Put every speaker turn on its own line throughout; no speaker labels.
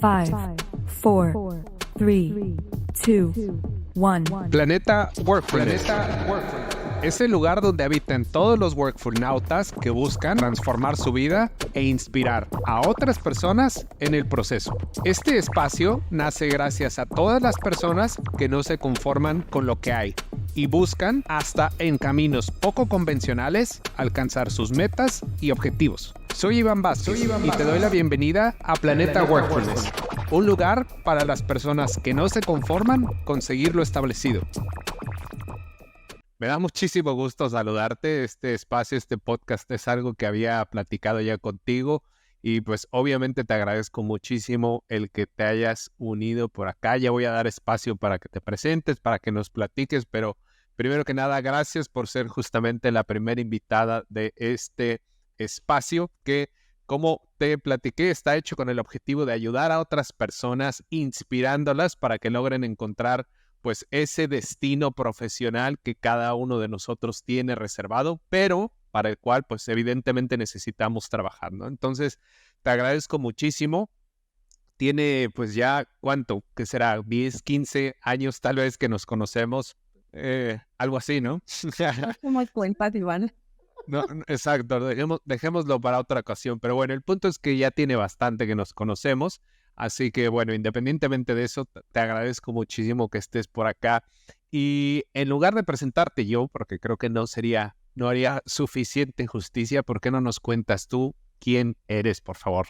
5, 4, 3, 2, 1.
Planeta Workfulness. Es el lugar donde habitan todos los Workfulnautas que buscan transformar su vida e inspirar a otras personas en el proceso. Este espacio nace gracias a todas las personas que no se conforman con lo que hay y buscan, hasta en caminos poco convencionales, alcanzar sus metas y objetivos. Soy Iván Vázquez y te doy la bienvenida a Planeta Workfulness, un lugar para las personas que no se conforman con seguir lo establecido. Me da muchísimo gusto saludarte. Este espacio, este podcast es algo que había platicado ya contigo y pues obviamente te agradezco muchísimo el que te hayas unido por acá. Ya voy a dar espacio para que te presentes, para que nos platiques, pero primero que nada, gracias por ser justamente la primera invitada de este espacio que, como te platiqué, está hecho con el objetivo de ayudar a otras personas, inspirándolas para que logren encontrar pues ese destino profesional que cada uno de nosotros tiene reservado, pero para el cual pues evidentemente necesitamos trabajar, ¿no? Entonces, te agradezco muchísimo. Tiene pues ya, ¿cuánto? ¿Qué será? 10, 15 años tal vez que nos conocemos, algo así, ¿no?
¿Cómo cuentas, Iván?
No, exacto, dejémoslo para otra ocasión, pero bueno, el punto es que ya tiene bastante que nos conocemos. Así que bueno, independientemente de eso, te agradezco muchísimo que estés por acá. Y en lugar de presentarte yo, porque creo que no haría suficiente justicia, ¿por qué no nos cuentas tú quién eres, por favor?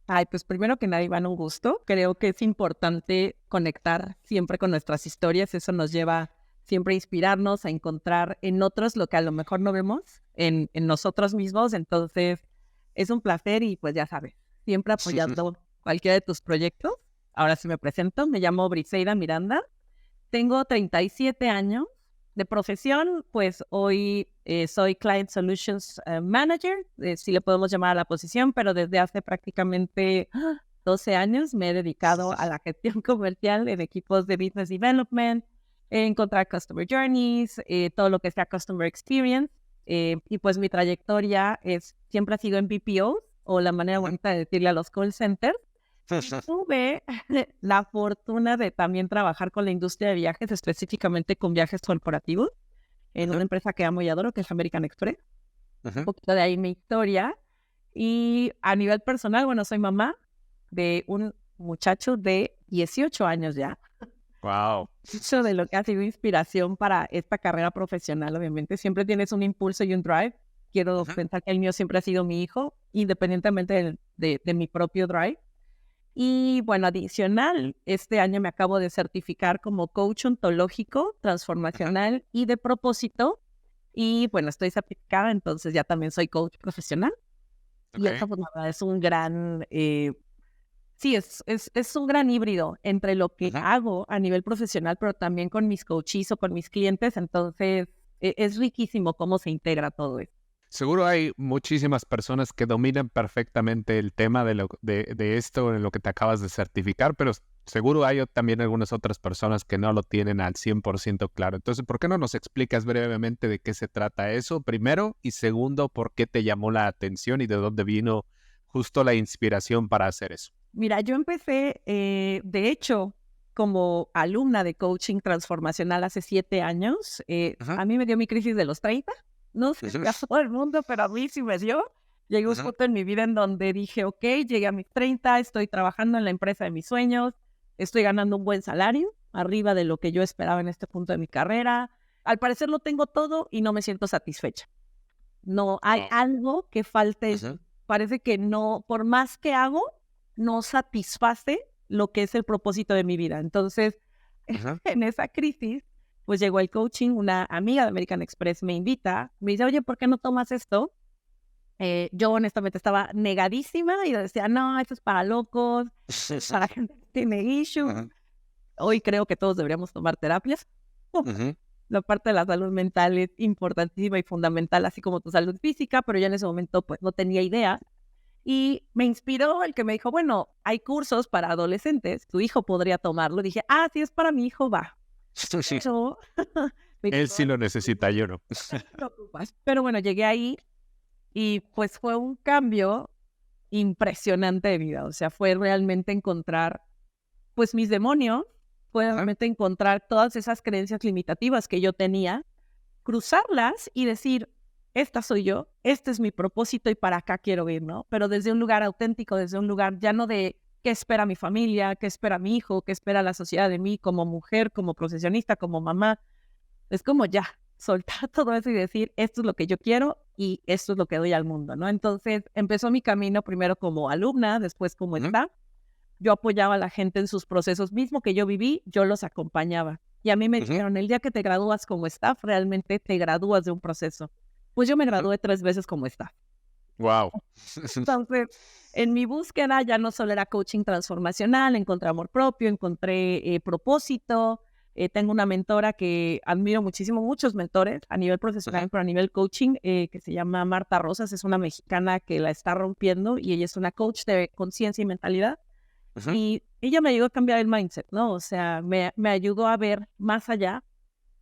Ay, pues primero que nada, Iván, un gusto. Creo que es importante conectar siempre con nuestras historias. Eso nos lleva siempre a inspirarnos, a encontrar en otros lo que a lo mejor no vemos en nosotros mismos. Entonces, es un placer y pues ya sabes, siempre apoyando cualquiera de tus proyectos. Ahora sí me presento, me llamo Briseida Miranda, tengo 37 años. De profesión, pues hoy soy Client Solutions Manager, si le podemos llamar a la posición, pero desde hace prácticamente 12 años me he dedicado a la gestión comercial en equipos de Business Development, encontrar Customer Journeys, todo lo que sea Customer Experience, y pues mi trayectoria siempre ha sido en BPO, o la manera bonita de decirle a los call centers. Tuve la fortuna de también trabajar con la industria de viajes, específicamente con viajes corporativos, en una empresa que amo y adoro, que es American Express. Un poquito de ahí mi historia. Y a nivel personal, bueno, soy mamá de un muchacho de 18 años ya.
Wow.
Mucho de lo que ha sido inspiración para esta carrera profesional, obviamente. Siempre tienes un impulso y un drive. Quiero pensar que el mío siempre ha sido mi hijo, independientemente de mi propio drive. Y bueno, adicional, este año me acabo de certificar como coach ontológico, transformacional y de propósito. Y bueno, estoy certificada, entonces ya también soy coach profesional. Y eso pues, la verdad, es un gran, es un gran híbrido entre lo que hago a nivel profesional, pero también con mis coaches o con mis clientes. Entonces, es riquísimo cómo se integra todo esto.
Seguro hay muchísimas personas que dominan perfectamente el tema de esto en lo que te acabas de certificar, pero seguro hay también algunas otras personas que no lo tienen al 100% claro. Entonces, ¿por qué no nos explicas brevemente de qué se trata eso, primero? Y segundo, ¿por qué te llamó la atención y de dónde vino justo la inspiración para hacer eso?
Mira, yo empecé, de hecho, como alumna de coaching transformacional hace 7 años. A mí me dio mi crisis de los 30. No sé si a todo el mundo, pero a mí sí me dio. Llegué un punto en mi vida en donde dije, ok, llegué a mis 30, estoy trabajando en la empresa de mis sueños, estoy ganando un buen salario, arriba de lo que yo esperaba en este punto de mi carrera. Al parecer lo tengo todo y no me siento satisfecha. No, hay algo que falta. Parece que no, por más que hago, no satisface lo que es el propósito de mi vida. Entonces, en esa crisis, pues llegó el coaching, una amiga de American Express me invita, me dice, oye, ¿por qué no tomas esto? Yo honestamente estaba negadísima y decía, no, esto es para locos, para gente que tiene issues. Hoy creo que todos deberíamos tomar terapias. La parte de la salud mental es importantísima y fundamental, así como tu salud física, pero yo en ese momento pues no tenía idea. Y me inspiró el que me dijo, bueno, hay cursos para adolescentes, tu hijo podría tomarlo. Dije, sí, es para mi hijo, va. Pero,
Él sí lo necesita, yo no.
Pero bueno, llegué ahí y pues fue un cambio impresionante de vida. O sea, fue realmente encontrar, pues, mis demonios, fue realmente encontrar todas esas creencias limitativas que yo tenía, cruzarlas y decir, esta soy yo, este es mi propósito y para acá quiero ir, ¿no? Pero desde un lugar auténtico, desde un lugar ya no de qué espera mi familia, qué espera mi hijo, qué espera la sociedad de mí como mujer, como profesionista, como mamá. Es como ya, soltar todo eso y decir, esto es lo que yo quiero y esto es lo que doy al mundo, ¿no? Entonces empezó mi camino primero como alumna, después como staff. Yo apoyaba a la gente en sus procesos, mismo que yo viví, yo los acompañaba. Y a mí me dijeron, el día que te gradúas como staff, realmente te gradúas de un proceso. Pues yo me gradué 3 veces como staff.
Wow.
Entonces, en mi búsqueda ya no solo era coaching transformacional, encontré amor propio, encontré propósito. Tengo una mentora que admiro muchísimo, muchos mentores a nivel profesional, pero a nivel coaching, que se llama Marta Rosas, es una mexicana que la está rompiendo y ella es una coach de conciencia y mentalidad. Y ella me ayudó a cambiar el mindset, ¿no? O sea, me ayudó a ver más allá.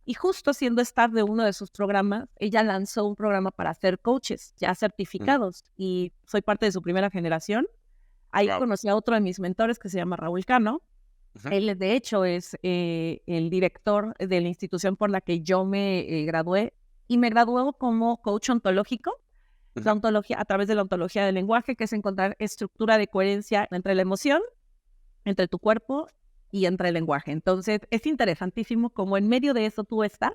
Y justo siendo staff de uno de sus programas, ella lanzó un programa para hacer coaches ya certificados y soy parte de su primera generación. Ahí conocí a otro de mis mentores que se llama Raúl Cano. Él, de hecho, es el director de la institución por la que yo me gradué y me gradué como coach ontológico. La ontología, a través de la ontología del lenguaje, que es encontrar estructura de coherencia entre la emoción, entre tu cuerpo y entre el lenguaje. Entonces, es interesantísimo como en medio de eso tú estás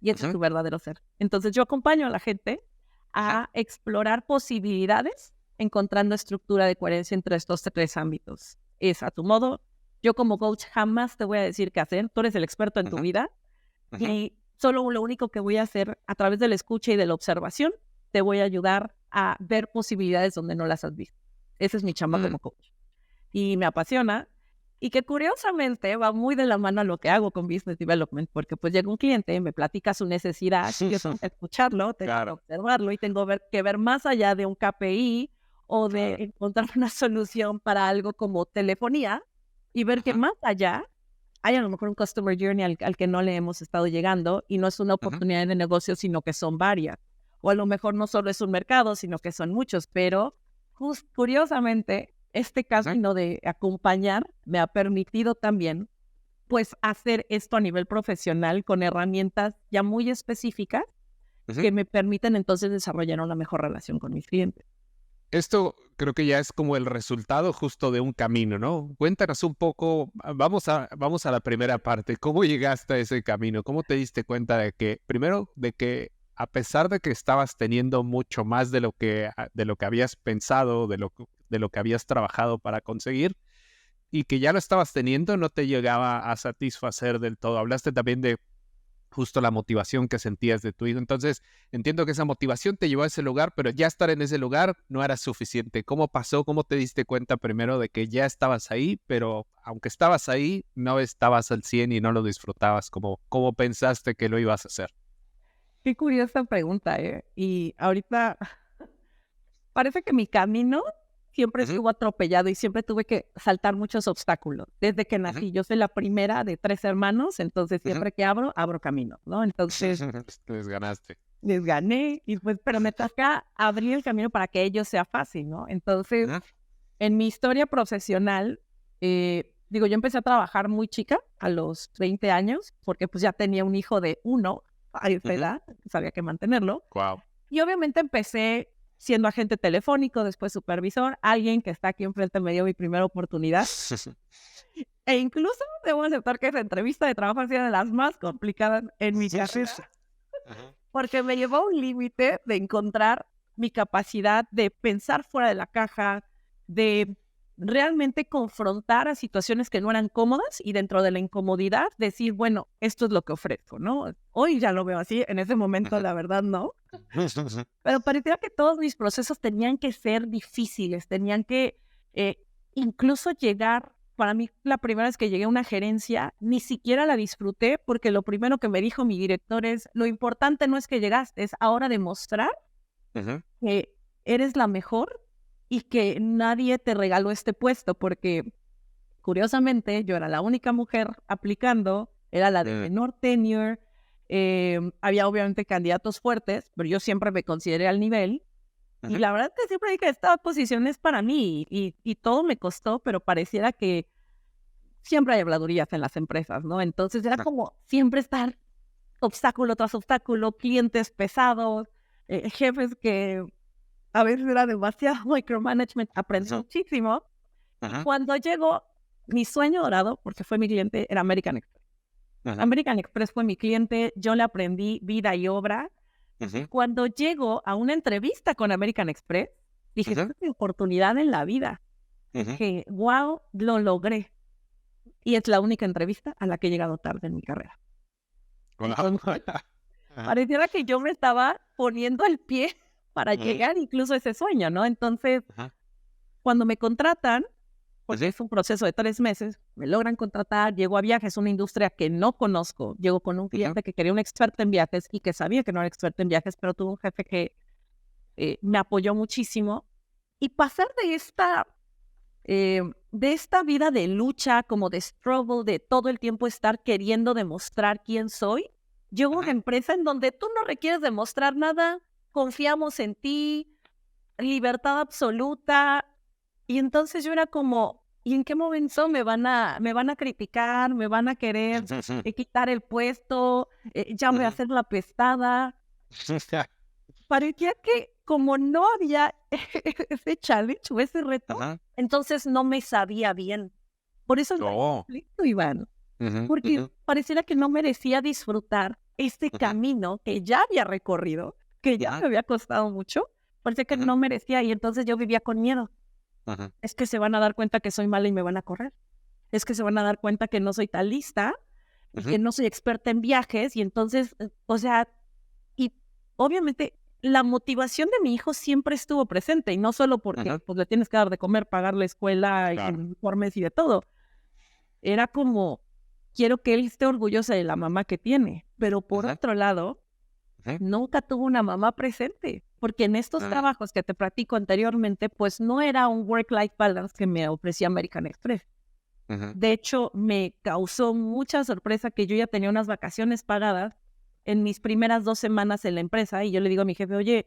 y ese es tu verdadero ser. Entonces, yo acompaño a la gente a explorar posibilidades encontrando estructura de coherencia entre estos 3 ámbitos. Es a tu modo. Yo como coach jamás te voy a decir qué hacer. Tú eres el experto en tu vida y solo lo único que voy a hacer a través de la escucha y de la observación, te voy a ayudar a ver posibilidades donde no las has visto. Ese es mi chamba como coach. Y me apasiona. Y que curiosamente va muy de la mano a lo que hago con Business Development, porque pues llega un cliente, me platica su necesidad, yo tengo que escucharlo, tengo que observarlo y tengo que ver más allá de un KPI o de encontrar una solución para algo como telefonía y ver que más allá hay a lo mejor un Customer Journey al que no le hemos estado llegando y no es una oportunidad de negocio, sino que son varias. O a lo mejor no solo es un mercado, sino que son muchos, pero curiosamente este camino de acompañar me ha permitido también, pues, hacer esto a nivel profesional con herramientas ya muy específicas que me permiten entonces desarrollar una mejor relación con mis clientes.
Esto creo que ya es como el resultado justo de un camino, ¿no? Cuéntanos un poco, vamos a la primera parte. ¿Cómo llegaste a ese camino? ¿Cómo te diste cuenta de que, primero, de que a pesar de que estabas teniendo mucho más de lo que habías pensado, de lo que habías trabajado para conseguir, y que ya lo estabas teniendo, no te llegaba a satisfacer del todo? Hablaste también de justo la motivación que sentías de tu hijo. Entonces, entiendo que esa motivación te llevó a ese lugar, pero ya estar en ese lugar no era suficiente. ¿Cómo pasó? ¿Cómo te diste cuenta primero de que ya estabas ahí, pero aunque estabas ahí, no estabas al 100 y no lo disfrutabas como pensaste que lo ibas a hacer?
Qué curiosa pregunta, ¿eh? Y ahorita parece que mi camino siempre estuvo atropellado y siempre tuve que saltar muchos obstáculos. Desde que nací, yo soy la primera de 3 hermanos, entonces siempre que abro camino, ¿no? Entonces
les ganaste.
Les gané, y pues, pero me toca abrir el camino para que ello sea fácil, ¿no? Entonces, en mi historia profesional, yo empecé a trabajar muy chica, a los 20 años, porque pues ya tenía un hijo de 1 a esa edad, sabía que mantenerlo.
Wow.
Y obviamente empecé siendo agente telefónico, después supervisor, alguien que está aquí enfrente me dio mi primera oportunidad. E incluso debo aceptar que esa entrevista de trabajo ha sido de las más complicadas en mi carrera. Porque me llevó a un límite de encontrar mi capacidad de pensar fuera de la caja, de realmente confrontar a situaciones que no eran cómodas y dentro de la incomodidad decir, bueno, esto es lo que ofrezco, ¿no? Hoy ya lo veo así, en ese momento la verdad no. Pero parecía que todos mis procesos tenían que ser difíciles, tenían que incluso llegar. Para mí, la primera vez que llegué a una gerencia, ni siquiera la disfruté porque lo primero que me dijo mi director es, lo importante no es que llegaste, es ahora demostrar que eres la mejor y que nadie te regaló este puesto, porque curiosamente yo era la única mujer aplicando, era la de menor tenure, había obviamente candidatos fuertes, pero yo siempre me consideré al nivel Y la verdad que siempre dije, esta posición es para mí y todo me costó, pero pareciera que siempre hay habladurías en las empresas, ¿no? Entonces era como siempre estar obstáculo tras obstáculo, clientes pesados, jefes que a veces era demasiado micromanagement, aprendí muchísimo. Y cuando llegó, mi sueño dorado, porque fue mi cliente, era American Express. American Express fue mi cliente, yo le aprendí vida y obra. Cuando llego a una entrevista con American Express, dije, esta es mi oportunidad en la vida. Dije, wow, lo logré. Y es la única entrevista a la que he llegado tarde en mi carrera. Entonces, pareciera que yo me estaba poniendo el pie para llegar incluso a ese sueño, ¿no? Entonces, cuando me contratan, porque es un proceso de 3 meses, me logran contratar, llego a viajes, una industria que no conozco, llego con un cliente que quería un experto en viajes y que sabía que no era experto en viajes, pero tuve un jefe que me apoyó muchísimo. Y pasar de esta vida de lucha, como de struggle, de todo el tiempo estar queriendo demostrar quién soy, llego a una empresa en donde tú no requieres demostrar nada, confiamos en ti, libertad absoluta. Y entonces yo era como, ¿y en qué momento me van a criticar, me van a querer quitar el puesto, ya voy a hacer la pestada? Parecía que como no había ese challenge o ese reto, entonces no me sabía bien. Por eso no conflicto, Iván. Porque pareciera que no merecía disfrutar este camino que ya había recorrido, que ya me había costado mucho. Parecía que no merecía y entonces yo vivía con miedo. Es que se van a dar cuenta que soy mala y me van a correr. Es que se van a dar cuenta que no soy tan lista, que no soy experta en viajes y entonces, o sea, y obviamente la motivación de mi hijo siempre estuvo presente y no solo porque pues, le tienes que dar de comer, pagar la escuela, y uniformes y de todo. Era como, quiero que él esté orgulloso de la mamá que tiene, pero por otro lado, nunca tuvo una mamá presente, porque en estos trabajos que te platico anteriormente, pues no era un work-life balance que me ofrecía American Express. De hecho, me causó mucha sorpresa que yo ya tenía unas vacaciones pagadas en mis primeras 2 semanas en la empresa y yo le digo a mi jefe, oye,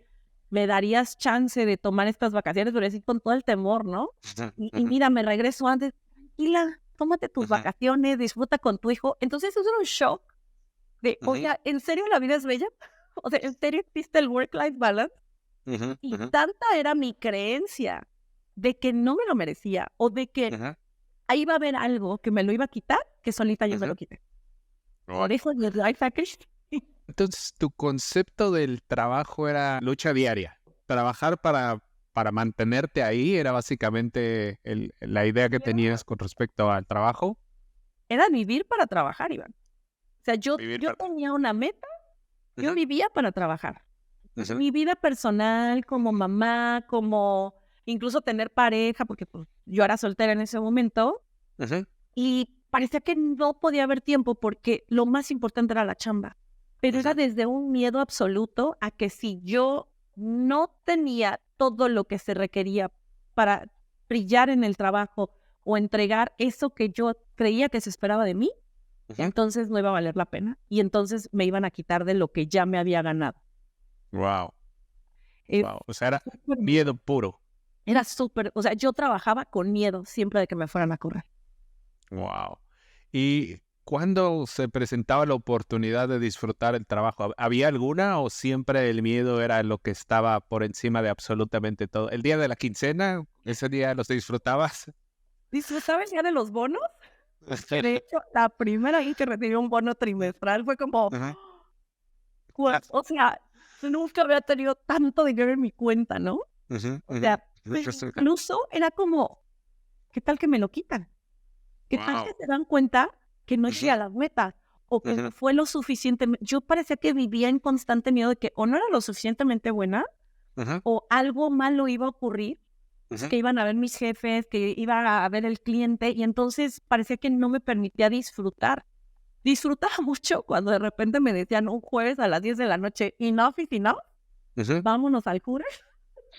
¿me darías chance de tomar estas vacaciones? Pero así con todo el temor, ¿no? Y mira, me regreso antes, tranquila, tómate tus vacaciones, disfruta con tu hijo. Entonces eso era un shock de, oye, ¿en serio la vida es bella? O sea, ¿en serio existe el work-life balance? Y tanta era mi creencia de que no me lo merecía o de que ahí iba a haber algo que me lo iba a quitar, que solita yo me lo quité. Por eso el life package.
Entonces, tu concepto del trabajo era lucha diaria. Trabajar para mantenerte ahí era básicamente la idea que tenías con respecto al trabajo.
Era vivir para trabajar, Iván. O sea, yo tenía una meta, yo vivía para trabajar. Mi vida personal, como mamá, como incluso tener pareja, porque pues, yo era soltera en ese momento, y parecía que no podía haber tiempo porque lo más importante era la chamba. Pero era desde un miedo absoluto a que si yo no tenía todo lo que se requería para brillar en el trabajo o entregar eso que yo creía que se esperaba de mí, entonces no iba a valer la pena y entonces me iban a quitar de lo que ya me había ganado.
Wow. O sea, era miedo puro.
Era súper, o sea, yo trabajaba con miedo siempre de que me fueran a correr.
Wow. ¿Y cuándo se presentaba la oportunidad de disfrutar el trabajo? ¿Había alguna o siempre el miedo era lo que estaba por encima de absolutamente todo? ¿El día de la quincena? ¿Ese día los disfrutabas?
¿Disfrutaba el día de los bonos? De hecho, la primera vez que recibí un bono trimestral fue como... O sea, nunca había tenido tanto dinero en mi cuenta, ¿no? O sea, incluso era como, ¿qué tal que me lo quitan? ¿Qué tal que se dan cuenta que no llegué a las metas? O que fue lo suficientemente... Yo parecía que vivía en constante miedo de que o no era lo suficientemente buena, o algo malo iba a ocurrir, que iban a ver mis jefes, que iba a ver el cliente, y entonces parecía que no me permitía disfrutar. Disfrutaba mucho cuando de repente me decían un jueves a las 10 de la noche, enough is enough, vámonos al cura.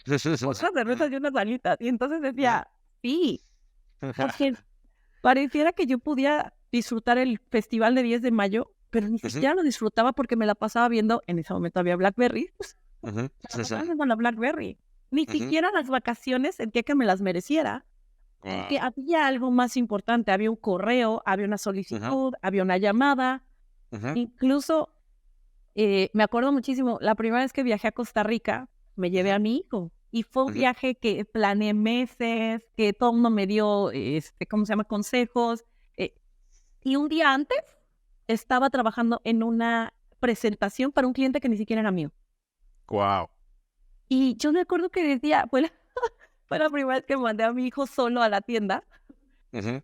Otras cervezas y unas alitas. Y entonces decía, sí, porque pareciera que yo podía disfrutar el festival de 10 de mayo, pero ni siquiera lo disfrutaba porque me la pasaba viendo, en ese momento había BlackBerry, con la BlackBerry. Ni siquiera las vacaciones sentía que me las mereciera. Que había algo más importante, había un correo, había una solicitud, había una llamada. Incluso me acuerdo muchísimo, la primera vez que viajé a Costa Rica, me llevé a mi hijo. Y fue un viaje que planeé meses, que todo el mundo me dio, ¿cómo se llama? Consejos. Y un día antes estaba trabajando en una presentación para un cliente que ni siquiera era mío.
Wow.
Y yo me acuerdo que decía, fue la primera vez que mandé a mi hijo solo a la tienda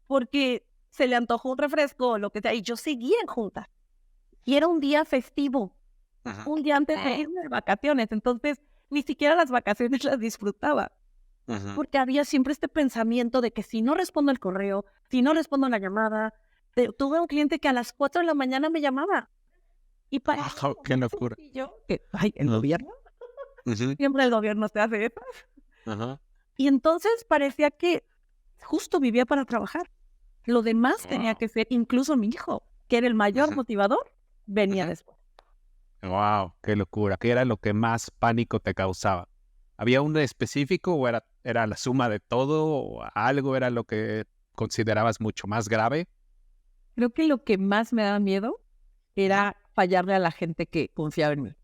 porque se le antojó un refresco o lo que sea. Y yo seguía en junta. Y era un día festivo, un día antes de irme de vacaciones. Entonces, ni siquiera las vacaciones las disfrutaba. Porque había siempre este pensamiento de que si no respondo el correo, si no respondo la llamada, tuve un cliente que a las 4 de la mañana me llamaba. Y para
¡Qué locura!
El gobierno. Siempre el gobierno te hace eso. Y entonces parecía que justo vivía para trabajar. Lo demás tenía que ser, incluso mi hijo, que era el mayor motivador, venía después.
¡Wow! ¡Qué locura! ¿Qué era lo que más pánico te causaba? ¿Había un específico o era la suma de todo o algo era lo que considerabas mucho más grave?
Creo que lo que más me daba miedo era fallarle a la gente que confiaba en mí.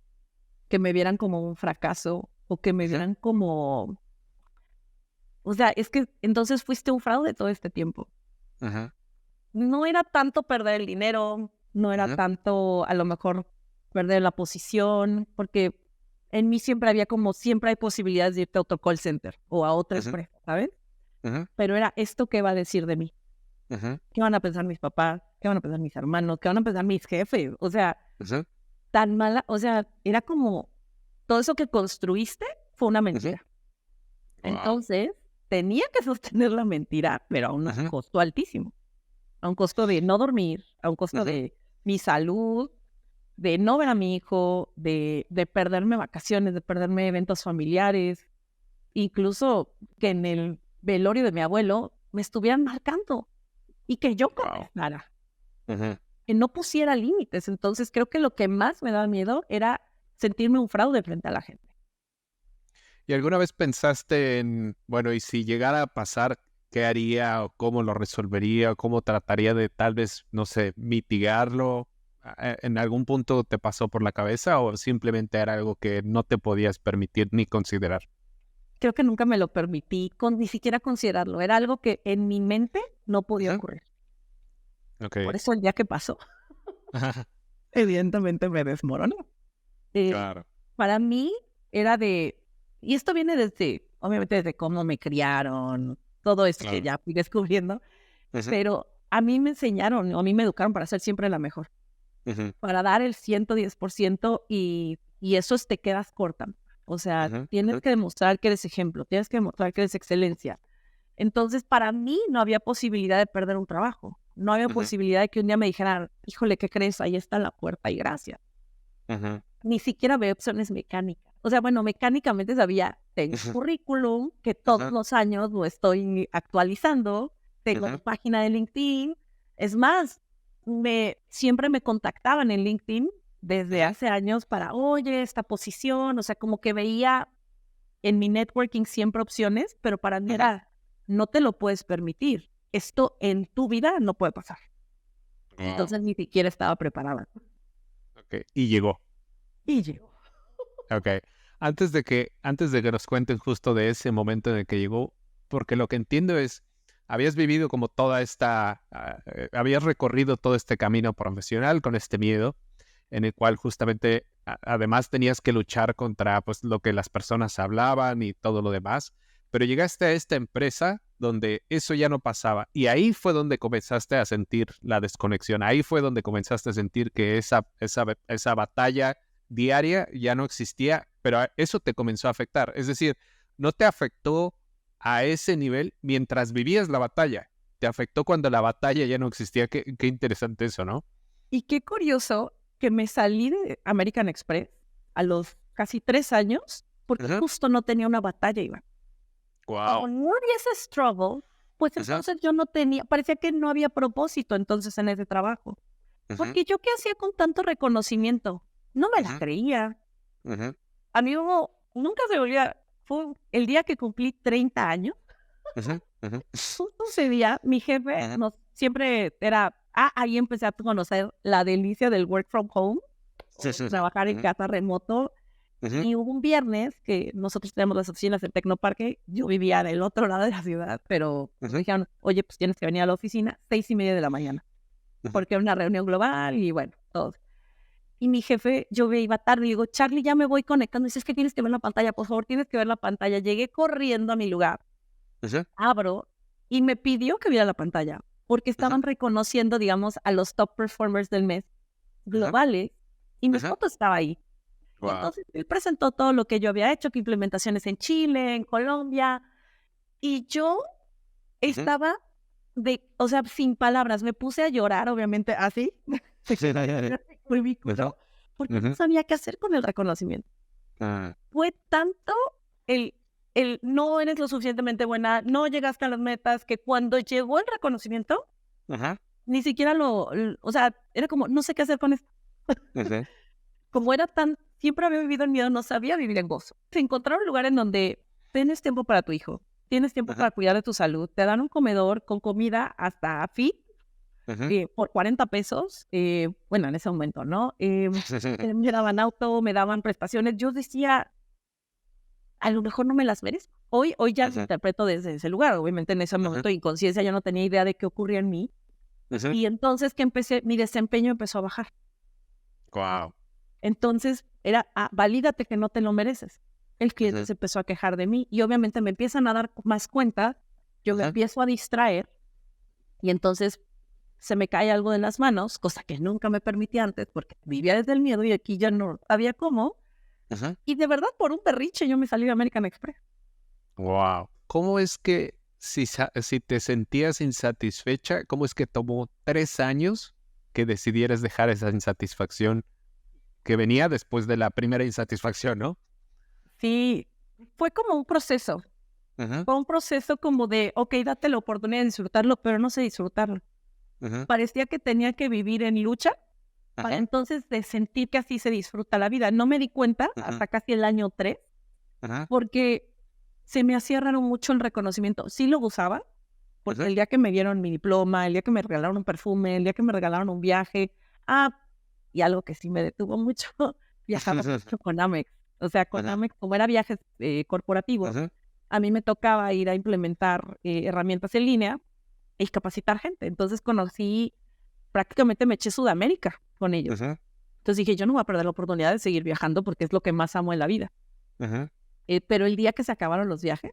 Que me vieran como un fracaso o que me vieran como... O sea, es que entonces fuiste un fraude todo este tiempo. No era tanto perder el dinero, no era tanto a lo mejor perder la posición, porque en mí siempre hay posibilidades de irte a otro call center o a otra empresa, ¿sabes? Pero era esto que va a decir de mí. ¿Qué van a pensar mis papás? ¿Qué van a pensar mis hermanos? ¿Qué van a pensar mis jefes? O sea, tan mala, o sea, era como todo eso que construiste fue una mentira. Entonces, tenía que sostener la mentira, pero a un costo altísimo. A un costo de no dormir, a un costo de mi salud, de no ver a mi hijo, de perderme vacaciones, de perderme eventos familiares, incluso que en el velorio de mi abuelo me estuvieran marcando y que yo contestara, que no pusiera límites. Entonces creo que lo que más me daba miedo era sentirme un fraude frente a la gente.
¿Y alguna vez pensaste en, bueno, y si llegara a pasar, qué haría o cómo lo resolvería o cómo trataría de tal vez, no sé, mitigarlo? ¿En algún punto te pasó por la cabeza o simplemente era algo que no te podías permitir ni considerar?
Creo que nunca me lo permití ni siquiera considerarlo. Era algo que en mi mente no podía ocurrir. Por eso el día que pasó, evidentemente me desmoronó.
Claro.
Para mí era y esto viene obviamente desde cómo me criaron, todo esto que ya fui descubriendo, pero a mí me enseñaron, o a mí me educaron para ser siempre la mejor, para dar el 110% y eso te quedas corta. O sea, tienes que demostrar que eres ejemplo, tienes que demostrar que eres excelencia. Entonces, para mí no había posibilidad de perder un trabajo, no había posibilidad de que un día me dijeran, híjole, ¿qué crees? Ahí está la puerta y gracias. Ni siquiera había opciones mecánicas. O sea, bueno, mecánicamente tengo un currículum que todos los años lo estoy actualizando, tengo mi página de LinkedIn. Es más, siempre me contactaban en LinkedIn desde hace años para, oye, esta posición, o sea, como que veía en mi networking siempre opciones, pero para mí era, no te lo puedes permitir. Esto en tu vida no puede pasar. Entonces ni siquiera estaba preparada.
Y llegó.
Y llegó.
Antes de que nos cuenten justo de ese momento en el que llegó, porque lo que entiendo es, habías vivido como habías recorrido todo este camino profesional con este miedo, en el cual justamente además tenías que luchar contra pues lo que las personas hablaban y todo lo demás, pero llegaste a esta empresa donde eso ya no pasaba y ahí fue donde comenzaste a sentir la desconexión, ahí fue donde comenzaste a sentir que esa batalla diaria ya no existía, pero eso te comenzó a afectar. Es decir, no te afectó a ese nivel mientras vivías la batalla. Te afectó cuando la batalla ya no existía. Qué interesante eso, ¿no?
Y qué curioso que me salí de American Express a los casi 3 años porque justo no tenía una batalla, Iván.
Wow.
Como no había ese struggle, pues entonces yo no tenía, parecía que no había propósito entonces en ese trabajo. Porque yo qué hacía con tanto reconocimiento, no me la creía. A mí nunca se fue el día que cumplí 30 años. Justo ese día, mi jefe siempre era, ahí empecé a conocer la delicia del work from home, trabajar en casa remoto. Y hubo un viernes que nosotros tenemos las oficinas en Tecnoparque, yo vivía del otro lado de la ciudad, pero me dijeron, oye, pues tienes que venir a la oficina 6:30 de la mañana, porque era una reunión global y bueno, todo. Y mi jefe, yo iba tarde y digo, Charlie, ya me voy conectando. Y dice, es que tienes que ver la pantalla, por favor, tienes que ver la pantalla. Llegué corriendo a mi lugar, abro y me pidió que viera la pantalla, porque estaban reconociendo, digamos, a los top performers del mes globales y mi foto estaba ahí. Wow. Entonces él presentó todo lo que yo había hecho, que implementaciones en Chile, en Colombia, y yo estaba o sea, sin palabras, me puse a llorar, obviamente, así, porque no sabía qué hacer con el reconocimiento. Fue tanto el no eres lo suficientemente buena, no llegaste a las metas, que cuando llegó el reconocimiento, ni siquiera o sea, era como, no sé qué hacer con esto. Como era siempre había vivido en miedo, no sabía vivir en gozo. Se encontraron un lugar en donde tienes tiempo para tu hijo, tienes tiempo para cuidar de tu salud, te dan un comedor con comida hasta fit por 40 pesos, bueno, en ese momento, ¿no? Me daban auto, me daban prestaciones. Yo decía, a lo mejor no me las merezco. Hoy ya lo interpreto desde ese lugar. Obviamente en ese momento de inconsciencia yo no tenía idea de qué ocurría en mí. Y entonces que mi desempeño empezó a bajar.
Wow.
Entonces era, valídate que no te lo mereces. El cliente se empezó a quejar de mí y obviamente me empiezan a dar más cuenta, yo me empiezo a distraer y entonces se me cae algo de las manos, cosa que nunca me permitía antes porque vivía desde el miedo y aquí ya no sabía cómo. Y de verdad por un berrinche yo me salí de American Express.
Wow. ¿Cómo es que si te sentías insatisfecha, cómo es que tomó 3 años que decidieras dejar esa insatisfacción que venía después de la primera insatisfacción, ¿no?
Sí, fue como un proceso. Fue un proceso como de, ok, date la oportunidad de disfrutarlo, pero no sé disfrutarlo. Parecía que tenía que vivir en lucha para entonces de sentir que así se disfruta la vida. No me di cuenta hasta casi el año 3, porque se me hacía raro mucho el reconocimiento. Sí lo gozaba, porque el día que me dieron mi diploma, el día que me regalaron un perfume, el día que me regalaron un viaje, y algo que sí me detuvo mucho, viajaba mucho con Amex. O sea, con Amex, como era viajes corporativos, a mí me tocaba ir a implementar herramientas en línea y capacitar gente. Entonces prácticamente me eché Sudamérica con ellos. Entonces dije, yo no voy a perder la oportunidad de seguir viajando porque es lo que más amo en la vida. Pero el día que se acabaron los viajes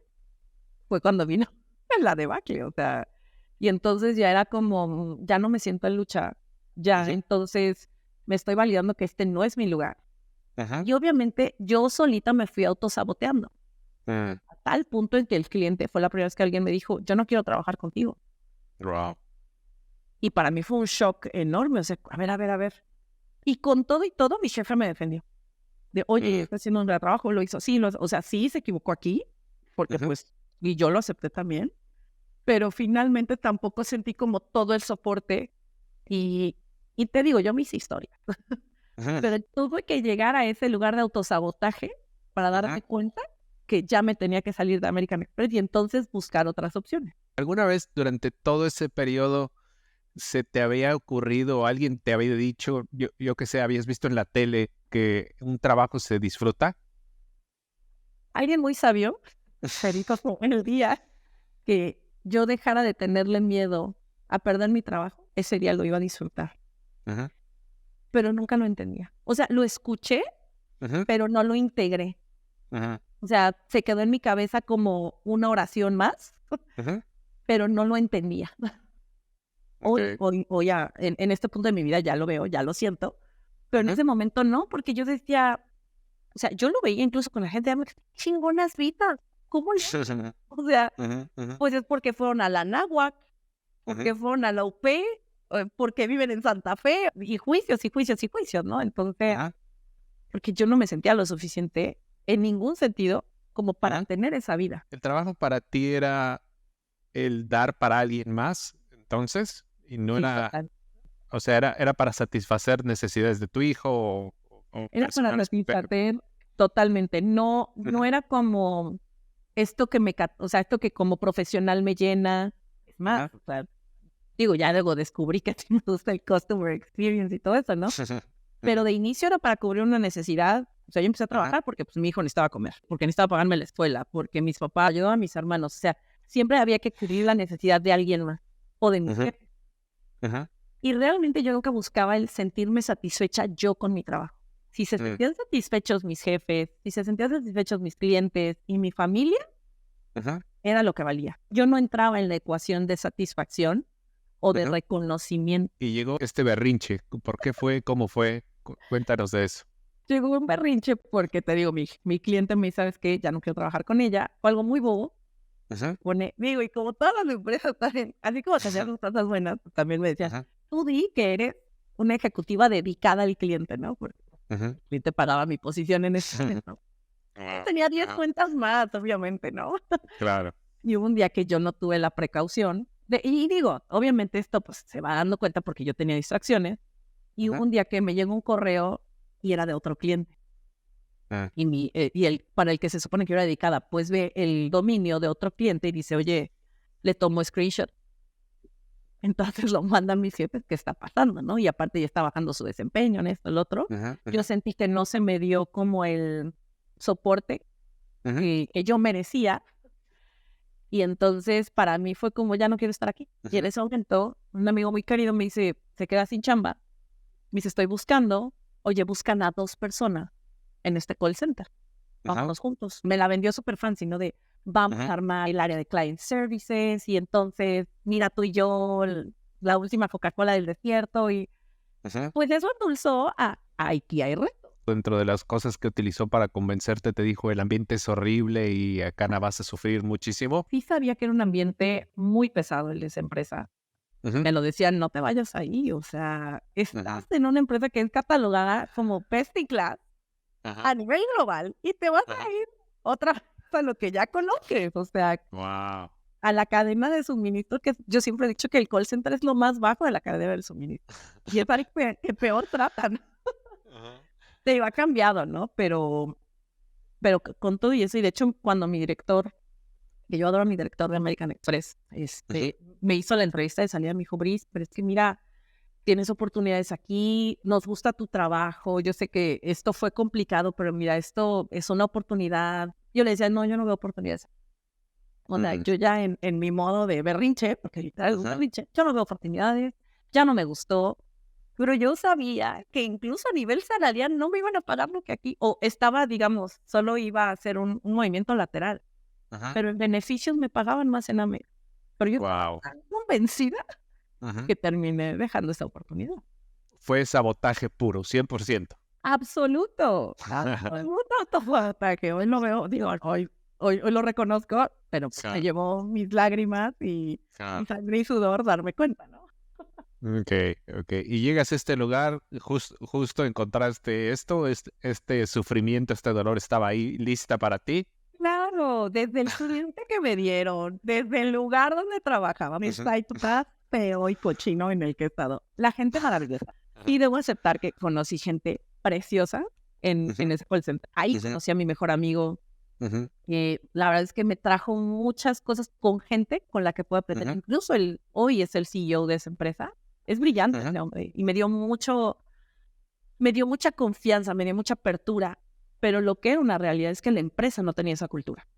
fue cuando vino la debacle, o sea, y entonces ya era como, ya no me siento en lucha, entonces me estoy validando que este no es mi lugar. Y obviamente yo solita me fui autosaboteando. A tal punto en que el cliente, fue la primera vez que alguien me dijo, yo no quiero trabajar contigo.
Wow.
Y para mí fue un shock enorme, o sea, a ver. Y con todo y todo, mi jefe me defendió. De, oye, está haciendo un gran trabajo, lo hizo, sí, o sea, sí se equivocó aquí, porque pues, y yo lo acepté también, pero finalmente tampoco sentí como todo el soporte y te digo, yo me hice historia. Pero tuve que llegar a ese lugar de autosabotaje para darme cuenta que ya me tenía que salir de American Express y entonces buscar otras opciones.
¿Alguna vez durante todo ese periodo se te había ocurrido o alguien te había dicho, yo que sé, habías visto en la tele que un trabajo se disfruta?
Alguien muy sabio me dijo en el día que yo dejara de tenerle miedo a perder mi trabajo, ese día lo iba a disfrutar. Pero nunca lo entendía. O sea, lo escuché, pero no lo integré. O sea, se quedó en mi cabeza como una oración más, pero no lo entendía. Hoy ya, en este punto de mi vida ya lo veo, ya lo siento, pero en ese momento no, porque yo decía, o sea, yo lo veía incluso con la gente, chingonas vidas, ¿cómo le? O sea, pues es porque fueron a la Náhuac, porque fueron a la UP, porque viven en Santa Fe, y juicios, ¿no? Entonces, porque yo no me sentía lo suficiente en ningún sentido como para tener esa vida.
¿El trabajo para ti era el dar para alguien más, entonces? Y no
Sí,
era,
total.
o sea, era para satisfacer necesidades de tu hijo o
Era para
personales,
satisfacer totalmente. No era como esto esto que como profesional me llena. Es más, o sea, digo, ya luego descubrí que me gusta el customer experience y todo eso, ¿no? Pero de inicio era para cubrir una necesidad. O sea, yo empecé a trabajar porque pues mi hijo necesitaba comer, porque necesitaba pagarme la escuela, porque mis papás ayudaban a mis hermanos. O sea, siempre había que cubrir la necesidad de alguien más o de mi jefe. Y realmente yo nunca buscaba el sentirme satisfecha yo con mi trabajo. Si se sentían satisfechos mis jefes, si se sentían satisfechos mis clientes y mi familia, era lo que valía. Yo no entraba en la ecuación de satisfacción o de reconocimiento.
Y llegó este berrinche. ¿Por qué fue? ¿Cómo fue? Cuéntanos de eso.
Llegó un berrinche porque te digo, mi cliente me dice, ¿sabes qué? Ya no quiero trabajar con ella. Fue algo muy bobo. Digo, y como todas las empresas también, así como te hacían cosas buenas, también me decían, tú di que eres una ejecutiva dedicada al cliente, ¿no? Porque el cliente pagaba mi posición en ese momento. Tenía 10 cuentas más, obviamente, ¿no?
Claro.
Y hubo un día que yo no tuve la precaución. Y digo, obviamente esto pues se va dando cuenta porque yo tenía distracciones. Y hubo un día que me llegó un correo y era de otro cliente. Y para el que se supone que era dedicada, pues ve el dominio de otro cliente y dice, oye, le tomo screenshot. Entonces lo mandan mis jefes, ¿qué está pasando, no? Y aparte ya está bajando su desempeño en esto, el otro. Yo sentí que no se me dio como el soporte que yo merecía. Y entonces para mí fue como, ya no quiero estar aquí. Y en ese momento, un amigo muy querido me dice, se queda sin chamba. Me dice, estoy buscando. Oye, buscan a 2 personas en este call center. Vámonos juntos. Me la vendió súper fancy, ¿no? De vamos a armar el área de client services y entonces, mira tú y yo, la última Coca-Cola del desierto y pues eso endulzó a aquí hay reto.
Dentro de las cosas que utilizó para convencerte, te dijo, el ambiente es horrible y acá no vas a sufrir muchísimo.
Sí sabía que era un ambiente muy pesado el de esa empresa. Me lo decían, no te vayas ahí, o sea, estás en una empresa que es catalogada como best in class a nivel global y te vas a ir otra vez a lo que ya conoces, o sea, a la cadena de suministro, que yo siempre he dicho que el call center es lo más bajo de la cadena del suministro y es algo que peor tratan. Te iba cambiado, ¿no? Pero con todo y eso, y de hecho cuando mi director, que yo adoro a mi director de American Express, me hizo la entrevista de salida, me dijo, Brice, pero es que mira, tienes oportunidades aquí, nos gusta tu trabajo, yo sé que esto fue complicado, pero mira, esto es una oportunidad. Yo le decía, no, yo no veo oportunidades. O sea, yo ya en mi modo de berrinche, porque ahorita es un berrinche, yo no veo oportunidades, ya no me gustó, pero yo sabía que incluso a nivel salarial no me iban a pagar lo que aquí, o estaba, digamos, solo iba a hacer un movimiento lateral, pero en beneficios me pagaban más en AME. Pero yo estaba tan convencida que terminé dejando esa oportunidad.
Fue sabotaje puro, 100%.
Absoluto. Absoluto sabotaje. Hoy lo veo, digo, hoy lo reconozco, pero pues, me llevó mis lágrimas y mi sangre y sudor darme cuenta, ¿no?
Ok. Y llegas a este lugar, justo encontraste esto, este sufrimiento, este dolor estaba ahí lista para ti.
Claro, desde el cliente que me dieron, desde el lugar donde trabajaba, mi site feo y cochino en el que he estado. La gente maravillosa. Y debo aceptar que conocí gente preciosa en ese call center. Ahí conocí a mi mejor amigo. La verdad es que me trajo muchas cosas con gente con la que puedo aprender. Incluso hoy es el CEO de esa empresa. Es brillante ese hombre. Y me dio mucha confianza, me dio mucha apertura. Pero lo que era una realidad es que la empresa no tenía esa cultura.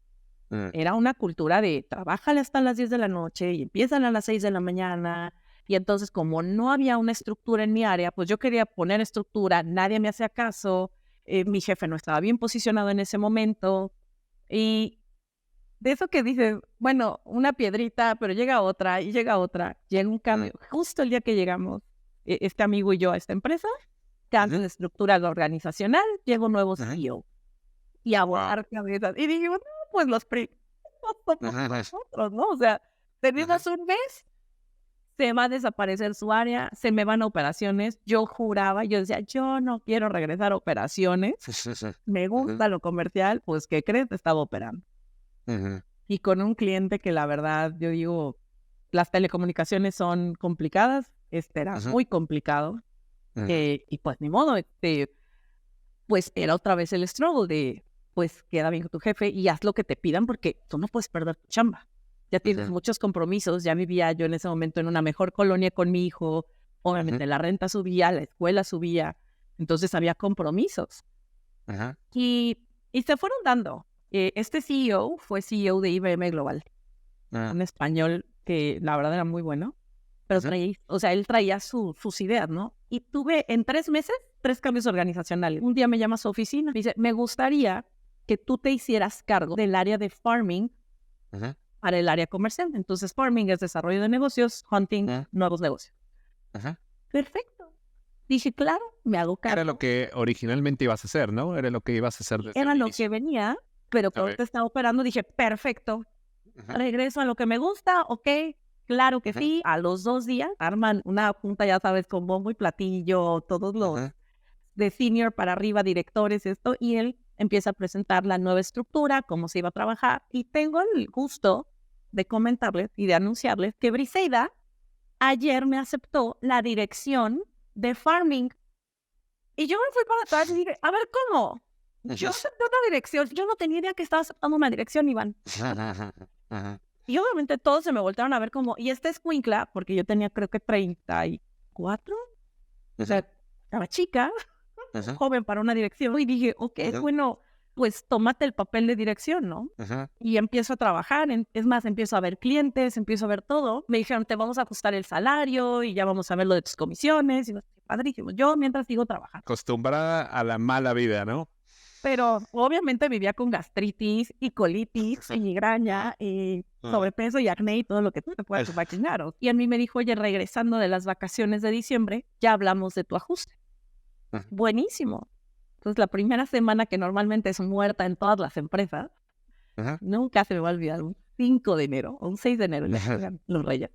Era una cultura de trabájale hasta las 10 de la noche y empiezan a las 6 de la mañana. Y entonces, como no había una estructura en mi área, pues yo quería poner estructura, nadie me hacía caso, mi jefe no estaba bien posicionado en ese momento. Y de eso que dices, bueno, una piedrita, pero llega otra y llega otra, llega un cambio. Justo el día que llegamos, este amigo y yo a esta empresa, cambio de estructura organizacional, llegó un nuevo CEO. Y a volar cabezas. Y dijimos, no, pues los nosotros, ¿no? O sea, tenemos un mes, se va a desaparecer su área, se me van a operaciones. Yo juraba, yo decía, yo no quiero regresar a operaciones. Me gusta lo comercial, pues, ¿qué crees? Estaba operando. Y con un cliente que la verdad, yo digo, las telecomunicaciones son complicadas, era muy complicado. Y pues ni modo, pues era otra vez el struggle de, pues queda bien con tu jefe y haz lo que te pidan porque tú no puedes perder tu chamba. Ya tienes muchos compromisos, ya vivía yo en ese momento en una mejor colonia con mi hijo, obviamente la renta subía, la escuela subía, entonces había compromisos. Y se fueron dando. Este CEO fue CEO de IBM Global, un español que la verdad era muy bueno, pero él traía sus ideas, ¿no? Y tuve en 3 meses 3 cambios organizacionales. Un día me llama a su oficina, dice, me gustaría que tú te hicieras cargo del área de farming para el área comercial. Entonces, farming es desarrollo de negocios, hunting, nuevos negocios. Perfecto. Dije, claro, me hago cargo.
Era lo que originalmente ibas a hacer, ¿no? Era lo que ibas a hacer desde
Era
el
lo
inicio.
que venía, pero que ahorita estaba operando. Dije, perfecto. Regreso a lo que me gusta, ok. Claro que sí. A los 2 días arman una junta, ya sabes, con bombo y platillo, todos los de senior para arriba, directores, esto, y él empieza a presentar la nueva estructura, cómo se iba a trabajar, y tengo el gusto de comentarles y de anunciarles que Briseida ayer me aceptó la dirección de farming. Y yo me fui para atrás y dije, a ver, ¿cómo? Yo acepté una dirección. Yo no tenía idea que estaba aceptando una dirección, Iván. Y obviamente todos se me voltearon a ver como, y esta escuincla, porque yo tenía creo que 34, o sea, estaba chica, joven para una dirección, y dije, ok, bueno, pues tómate el papel de dirección, ¿no? Y empiezo a trabajar, es más, empiezo a ver clientes, empiezo a ver todo. Me dijeron, te vamos a ajustar el salario y ya vamos a ver lo de tus comisiones. Y padrísimo. Yo mientras sigo trabajando.
Acostumbrada a la mala vida, ¿no?
Pero obviamente vivía con gastritis y colitis y migraña y sobrepeso y acné y todo lo que tú te puedas imaginar. Y a mí me dijo, oye, regresando de las vacaciones de diciembre, ya hablamos de tu ajuste. Buenísimo. Entonces, la primera semana que normalmente es muerta en todas las empresas, nunca se me va a olvidar, un 5 de enero, o un 6 de enero, los reyes.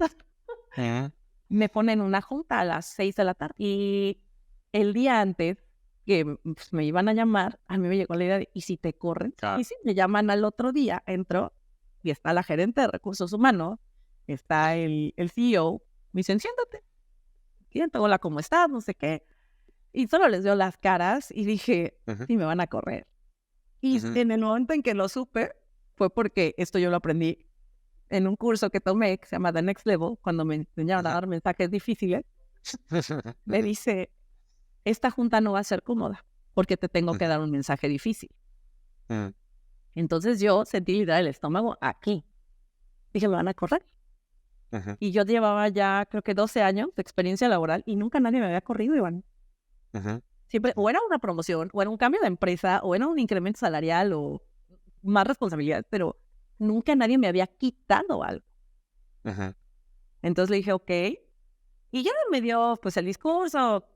Me ponen una junta a las 6 de la tarde. Y el día antes que me iban a llamar, a mí me llegó la idea de, ¿y si te corren? Y si me llaman al otro día, entro y está la gerente de recursos humanos, está el CEO, me dicen, siéntate. Siéntate, hola, ¿cómo estás? No sé qué. Y solo les veo las caras y dije, sí, me van a correr. Y en el momento en que lo supe, fue porque esto yo lo aprendí en un curso que tomé, que se llama The Next Level, cuando me enseñaron a dar mensajes difíciles. Me dice, esta junta no va a ser cómoda, porque te tengo que dar un mensaje difícil. Entonces yo sentí literal el estómago aquí. Dije, me van a correr. Y yo llevaba ya, creo que 12 años de experiencia laboral y nunca nadie me había corrido, Iván. Siempre, o era una promoción, o era un cambio de empresa, o era un incremento salarial, o más responsabilidad, pero nunca nadie me había quitado algo. Entonces le dije, ok. Y ya me dio, pues, el discurso.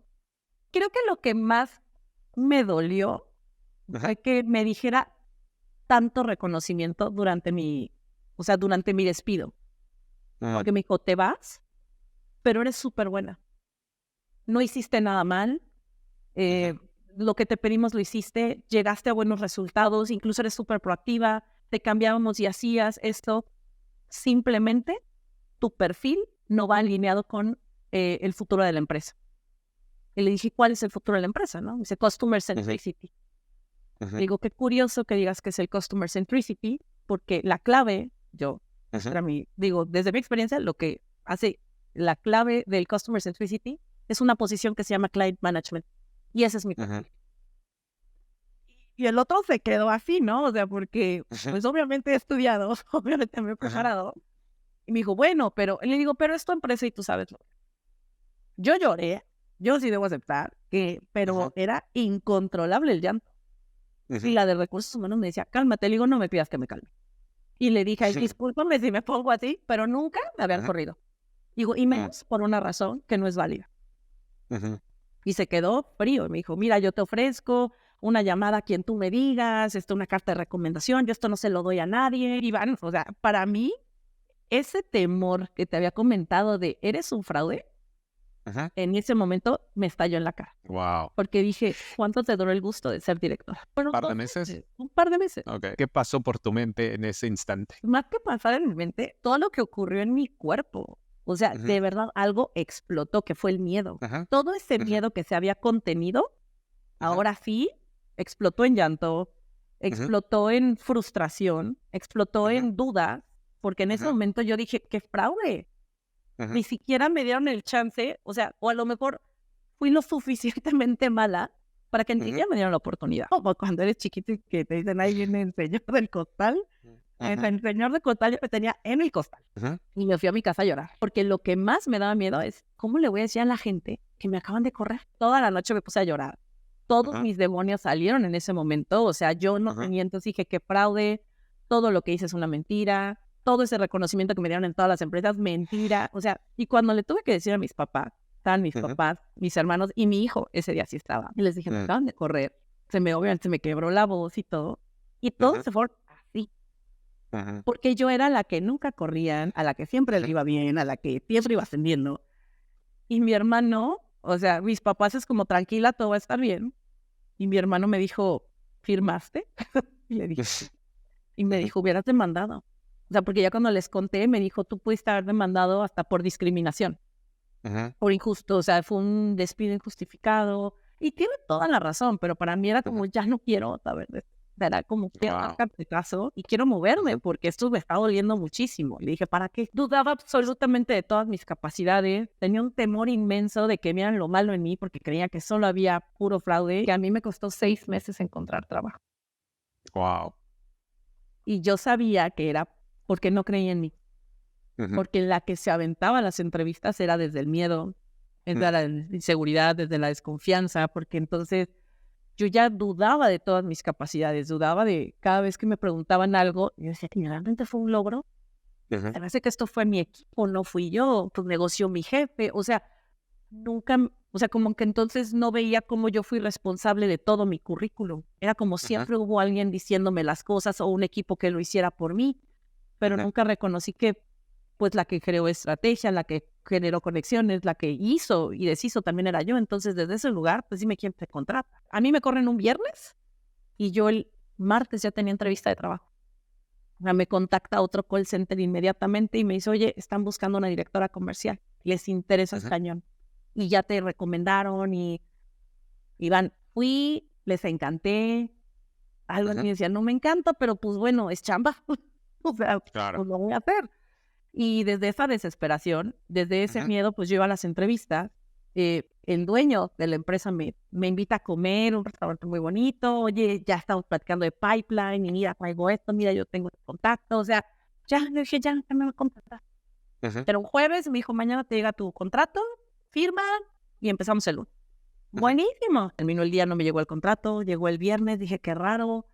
Creo que lo que más me dolió fue que me dijera tanto reconocimiento durante mi despido. Porque me dijo, te vas, pero eres súper buena. No hiciste nada mal. Lo que te pedimos lo hiciste, llegaste a buenos resultados, incluso eres súper proactiva, te cambiábamos y hacías esto. Simplemente tu perfil no va alineado con el futuro de la empresa. Y le dije, ¿cuál es el futuro de la empresa? ¿No? Me dice, Customer Centricity. Le digo, qué curioso que digas que es el Customer Centricity, porque la clave, desde mi experiencia, lo que hace la clave del Customer Centricity es una posición que se llama Client Management. Y ese es mi perfil. Y el otro se quedó así, ¿no? O sea, porque, pues obviamente he estudiado, obviamente me he preparado. Y me dijo, bueno, pero, le digo, pero es tu empresa y tú sabes lo. Yo lloré, yo sí debo aceptar, pero era incontrolable el llanto. Y la de recursos humanos me decía, cálmate, le digo, no me pidas que me calme. Y le dije, ay, discúlpame si me pongo así, pero nunca me habían corrido. Digo, y menos por una razón que no es válida. Y se quedó frío. Y me dijo, mira, yo te ofrezco una llamada a quien tú me digas, una carta de recomendación, yo esto no se lo doy a nadie. Iván, o sea, para mí, ese temor que te había comentado de, ¿eres un fraude? En ese momento me estalló en la cara.
Wow.
Porque dije, ¿cuánto te duró el gusto de ser directora? Bueno,
¿Un par de meses?
Un par de meses.
Okay. ¿Qué pasó por tu mente en ese instante?
Más que pasar en mi mente, todo lo que ocurrió en mi cuerpo. O sea, de verdad, algo explotó, que fue el miedo. Todo ese miedo que se había contenido, ahora sí, explotó en llanto, explotó en frustración, explotó en dudas, porque en ese momento yo dije, ¡qué fraude! Ni siquiera me dieron el chance, o sea, o a lo mejor fui lo suficientemente mala para que ni siquiera me dieron la oportunidad. Como cuando eres chiquito y que te dicen, ahí viene el señor del costal. El señor del costal yo me tenía en el costal. Y me fui a mi casa a llorar. Porque lo que más me daba miedo es, ¿cómo le voy a decir a la gente que me acaban de correr? Toda la noche me puse a llorar. Todos mis demonios salieron en ese momento. O sea, yo no tenía, entonces dije, qué fraude. Todo lo que hice es una mentira. Todo ese reconocimiento que me dieron en todas las empresas, mentira. O sea, y cuando le tuve que decir a mis papás, estaban mis papás, mis hermanos y mi hijo, ese día sí estaba. Y les dije, me acaban de correr. Obviamente se me quebró la voz y todo. Y todos se fueron así. Porque yo era la que nunca corrían, a la que siempre le iba bien, a la que siempre iba ascendiendo. Y mi hermano, o sea, mis papás es como, tranquila, todo va a estar bien. Y mi hermano me dijo, ¿firmaste? Y le dije, sí. Y me dijo, hubieras demandado. O sea, porque ya cuando les conté, me dijo, tú pudiste haber demandado hasta por discriminación. Por injusto, o sea, fue un despido injustificado. Y tiene toda la razón, pero para mí era como, ya no quiero saber de esto. Era como, quiero darte caso y quiero moverme porque esto me está doliendo muchísimo. Le dije, ¿para qué? Dudaba absolutamente de todas mis capacidades. Tenía un temor inmenso de que vieran lo malo en mí porque creía que solo había puro fraude. Que a mí me costó 6 meses encontrar trabajo.
Wow.
Y yo sabía que era porque no creía en mí. Porque la que se aventaba las entrevistas era desde el miedo, desde la inseguridad, desde la desconfianza, porque entonces yo ya dudaba de todas mis capacidades, dudaba de cada vez que me preguntaban algo, yo decía, ¿realmente fue un logro? Me parece que esto fue mi equipo, no fui yo, pues negoció mi jefe, o sea, nunca, o sea, como que entonces no veía cómo yo fui responsable de todo mi currículum. Era como siempre hubo alguien diciéndome las cosas o un equipo que lo hiciera por mí, pero nunca reconocí que pues la que creó estrategia, la que generó conexiones, la que hizo y deshizo también era yo. Entonces, desde ese lugar, pues dime quién te contrata. A mí me corren un viernes y yo el martes ya tenía entrevista de trabajo. O sea, me contacta otro call center inmediatamente y me dice, oye, están buscando una directora comercial. Les interesa el cañón. Y ya te recomendaron y van, fui, les encanté. Algo me decía, no me encanta, pero pues bueno, es chamba. O sea, pues lo voy a hacer. Y desde esa desesperación, desde ese miedo, pues yo iba a las entrevistas. El dueño de la empresa me invita a comer, un restaurante muy bonito. Oye, ya estamos platicando de pipeline y mira, traigo esto, mira, yo tengo contacto. O sea, ya le dije, ya me va a contratar. Pero un jueves me dijo, mañana te llega tu contrato, firma y empezamos el lunes. Buenísimo. Terminó el día, no me llegó el contrato, llegó el viernes, dije, qué raro.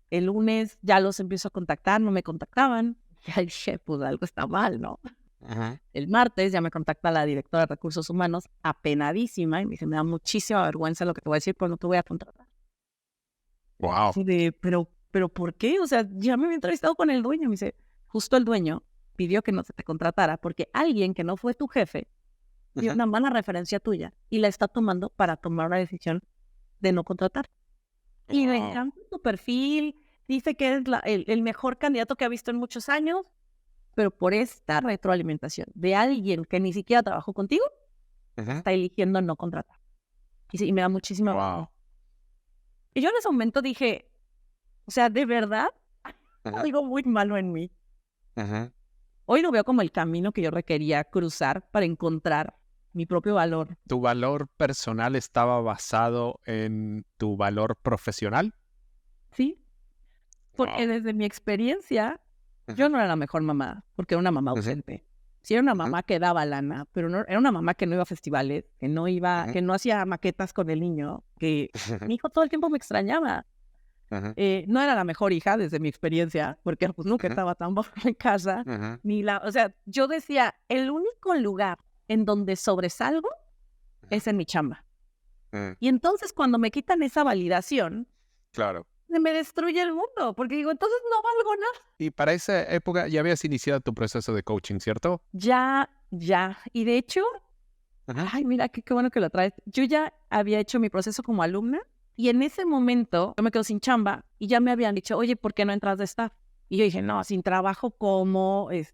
El lunes ya los empiezo a contactar, no me contactaban. Ya dije, pues algo está mal, ¿no? El martes ya me contacta la directora de Recursos Humanos, apenadísima, y me dice, me da muchísima vergüenza lo que te voy a decir, pero no te voy a contratar.
Wow.
Pero ¿por qué? O sea, ya me había entrevistado con el dueño. Me dice, justo el dueño pidió que no se te contratara porque alguien que no fue tu jefe dio una mala referencia tuya y la está tomando para tomar una decisión de no contratar. Y le encanta tu perfil, dice que es el mejor candidato que ha visto en muchos años, pero por esta retroalimentación de alguien que ni siquiera trabajó contigo, está eligiendo no contratar. Y me da muchísima vergüenza. Y yo en ese momento dije, o sea, ¿de verdad? Algo muy malo en mí. Hoy lo veo como el camino que yo requería cruzar para encontrar mi propio valor.
¿Tu valor personal estaba basado en tu valor profesional?
Sí, porque desde mi experiencia, yo no era la mejor mamá, porque era una mamá ausente. Sí era una mamá que daba lana, pero no era una mamá que no iba a festivales, que no iba, que no hacía maquetas con el niño, que mi hijo todo el tiempo me extrañaba. No era la mejor hija desde mi experiencia, porque pues nunca estaba tan bajo en casa, o sea, yo decía, el único lugar en donde sobresalgo es en mi chamba. Y entonces cuando me quitan esa validación,
claro,
me destruye el mundo, porque digo, entonces no valgo nada.
Y para esa época ya habías iniciado tu proceso de coaching, ¿cierto?
Ya. Y de hecho, ay, mira, qué bueno que lo traes. Yo ya había hecho mi proceso como alumna y en ese momento yo me quedo sin chamba y ya me habían dicho, oye, ¿por qué no entras de staff? Y yo dije, no, sin trabajo, ¿cómo? Y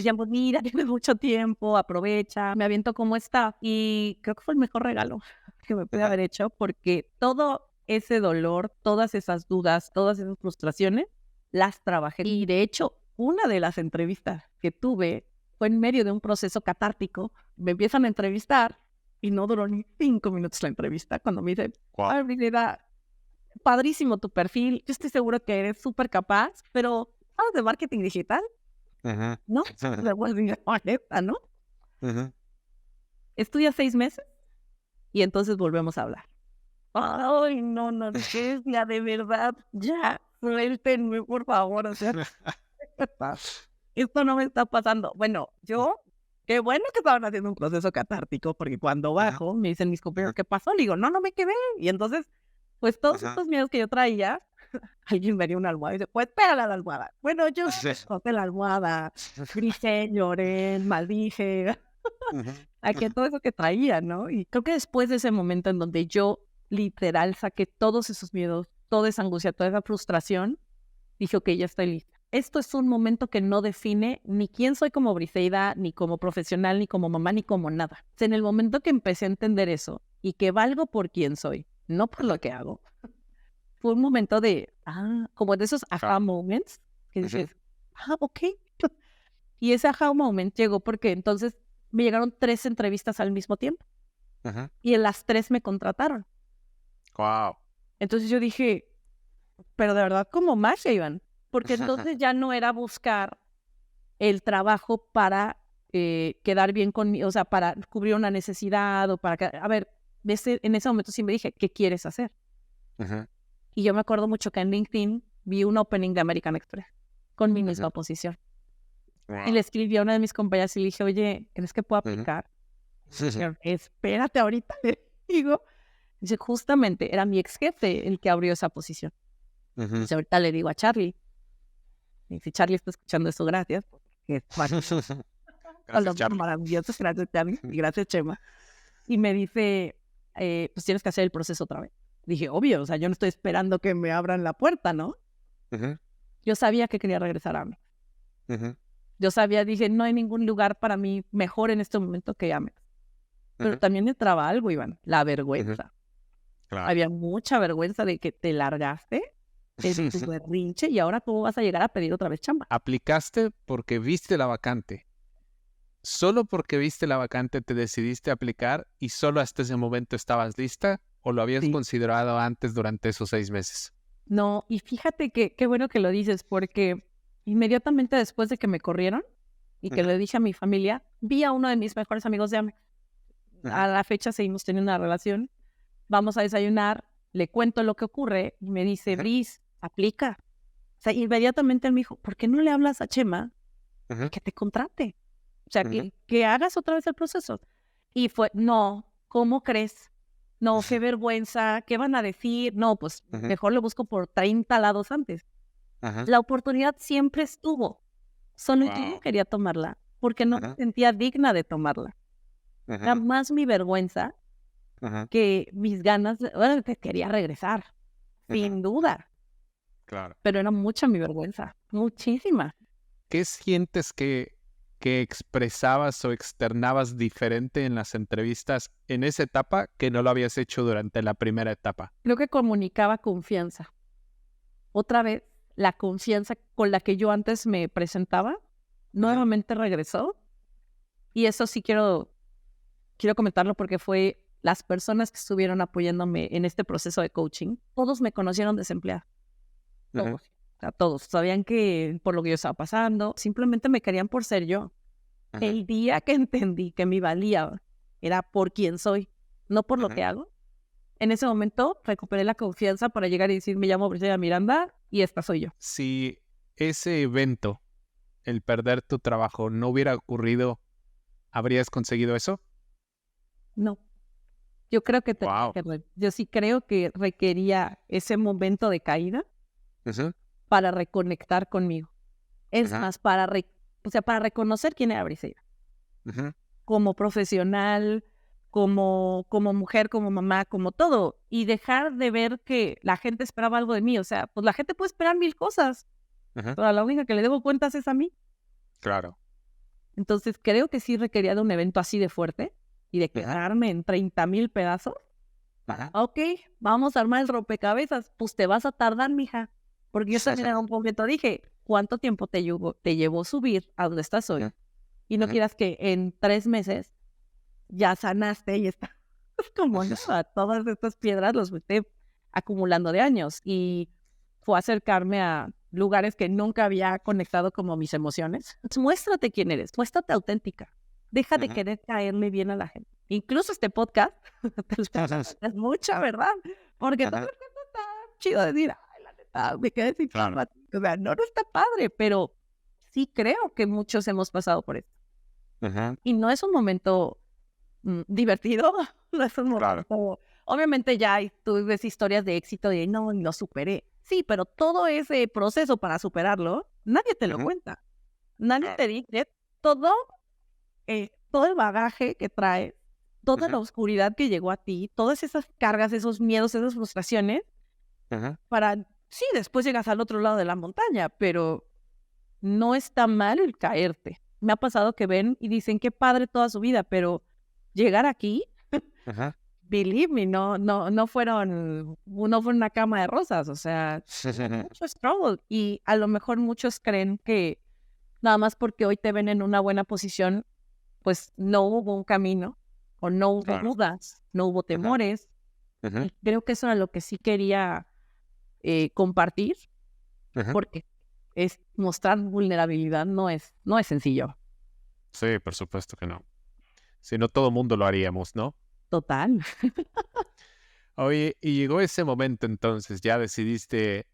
ya, pues mira, tienes mucho tiempo, aprovecha, me aviento como staff. Y creo que fue el mejor regalo que me pude haber hecho porque todo ese dolor, todas esas dudas, todas esas frustraciones, las trabajé. Y de hecho, una de las entrevistas que tuve fue en medio de un proceso catártico. Me empiezan a entrevistar y no duró ni 5 minutos la entrevista cuando me dicen, ay, Brígida, padrísimo tu perfil, yo estoy seguro que eres súper capaz, pero ¿sabes de marketing digital? ¿No? ¿No? Estudia 6 meses y entonces volvemos a hablar. Ay, no, ya de verdad, ya, suéltenme, por favor, o sea, esto no me está pasando. Bueno, qué bueno que estaban haciendo un proceso catártico, porque cuando bajo, me dicen mis compañeros, ¿qué pasó? Le digo, no me quedé. Y entonces, pues todos estos miedos que yo traía, alguien me dio una almohada y dice, pues pégala la almohada. Bueno, yo toqué la almohada, grité, lloré, maldije, aquí todo eso que traía, ¿no? Y creo que después de ese momento en donde yo literal saqué todos esos miedos, toda esa angustia, toda esa frustración, dije, ok, ya estoy lista. Esto es un momento que no define ni quién soy como Briseida, ni como profesional, ni como mamá, ni como nada. O sea, en el momento que empecé a entender eso y que valgo por quién soy, no por lo que hago, fue un momento de, como de esos aha moments, que dices, ok. Y ese aha moment llegó porque entonces me llegaron 3 entrevistas al mismo tiempo. Y en las 3 me contrataron.
Wow.
Entonces yo dije, pero de verdad, como magia, Iván. Porque entonces ya no era buscar el trabajo para quedar bien conmigo, o sea, para cubrir una necesidad o para... A ver, en ese momento sí me dije, ¿qué quieres hacer? Y yo me acuerdo mucho que en LinkedIn vi un opening de American Express con mi misma posición. Y le escribí a una de mis compañeras y le dije, oye, ¿crees que puedo aplicar? Espérate, ahorita le digo. Dice, justamente era mi ex jefe el que abrió esa posición. Entonces ahorita le digo a Charlie, y si Charlie está escuchando esto, gracias. Porque
Gracias, Charlie.
Maravilloso, gracias Charlie, y gracias Chema. Y me dice, pues tienes que hacer el proceso otra vez. Dije, obvio, o sea, yo no estoy esperando que me abran la puerta, ¿no? Yo sabía que quería regresar a Amex. Yo sabía, dije, no hay ningún lugar para mí mejor en este momento que Amex. Pero también me traba algo, Iván, la vergüenza.
Claro.
Había mucha vergüenza de que te largaste en tu berrinche y ahora cómo vas a llegar a pedir otra vez chamba.
Aplicaste porque viste la vacante. ¿Solo porque viste la vacante te decidiste aplicar y solo hasta ese momento estabas lista o lo habías considerado antes durante esos 6 meses?
No, y fíjate que qué bueno que lo dices, porque inmediatamente después de que me corrieron y que le dije a mi familia, vi a uno de mis mejores amigos de Amex. A la fecha seguimos teniendo una relación. Vamos a desayunar, le cuento lo que ocurre y me dice, Bris, aplica. O sea, inmediatamente él me dijo, ¿por qué no le hablas a Chema que te contrate? O sea, que hagas otra vez el proceso. Y fue, no, ¿cómo crees? No, qué vergüenza, ¿qué van a decir? No, pues mejor lo busco por 30 lados antes. La oportunidad siempre estuvo. Solo yo no quería tomarla porque no me sentía digna de tomarla. Era más mi vergüenza que mis ganas, bueno, que quería regresar, sin duda.
Claro.
Pero era mucha mi vergüenza, muchísima.
¿Qué sientes que expresabas o externabas diferente en las entrevistas en esa etapa que no lo habías hecho durante la primera etapa?
Creo que comunicaba confianza. Otra vez, la confianza con la que yo antes me presentaba, nuevamente regresó. Y eso sí quiero comentarlo porque fue las personas que estuvieron apoyándome en este proceso de coaching. Todos me conocieron desempleada. Todos. O sea, todos. Sabían que por lo que yo estaba pasando, simplemente me querían por ser yo. El día que entendí que mi valía era por quién soy, no por lo que hago, en ese momento recuperé la confianza para llegar y decir, me llamo Briseida Miranda y esta soy yo.
Si ese evento, el perder tu trabajo, no hubiera ocurrido, ¿habrías conseguido eso?
No. Yo creo que yo sí creo que requería ese momento de caída para reconectar conmigo. Es más, para reconocer quién era Briseida. Como profesional, como mujer, como mamá, como todo. Y dejar de ver que la gente esperaba algo de mí. O sea, pues la gente puede esperar 1000 cosas. Pero la única que le debo cuentas es a mí.
Claro.
Entonces creo que sí requería de un evento así de fuerte y de quedarme en 30,000 pedazos Ok, vamos a armar el rompecabezas. Pues te vas a tardar, mija. Porque yo también en un momento dije, ¿cuánto tiempo te llevó subir a donde estás hoy? Y no quieras que en 3 meses ya sanaste y está como nada. Todas estas piedras los fuiste acumulando de años. Y fue acercarme a lugares que nunca había conectado como mis emociones. Entonces, muéstrate quién eres, muéstrate auténtica. Deja de querer caerle bien a la gente. Incluso este podcast es mucha verdad. Porque todo el mundo está chido de decir, ay, la neta, me quedé sin fama. O sea, no está padre, pero sí creo que muchos hemos pasado por esto. Y no es un momento divertido, no es un momento... Obviamente ya tú ves historias de éxito de no, lo superé. Sí, pero todo ese proceso para superarlo, nadie te lo cuenta. Nadie te dice todo el bagaje que traes, toda la oscuridad que llegó a ti, todas esas cargas, esos miedos, esas frustraciones, para, sí, después llegas al otro lado de la montaña, pero no está mal el caerte. Me ha pasado que ven y dicen, qué padre toda su vida, pero llegar aquí, believe me, no fue una cama de rosas, o sea, mucho struggle. Y a lo mejor muchos creen que nada más porque hoy te ven en una buena posición, pues no hubo un camino, o no hubo dudas, no hubo temores. Y creo que eso era lo que sí quería compartir, porque es mostrar vulnerabilidad no es sencillo.
Sí, por supuesto que no. Si no, todo mundo lo haríamos, ¿no?
Total.
Oye, y llegó ese momento entonces, ya decidiste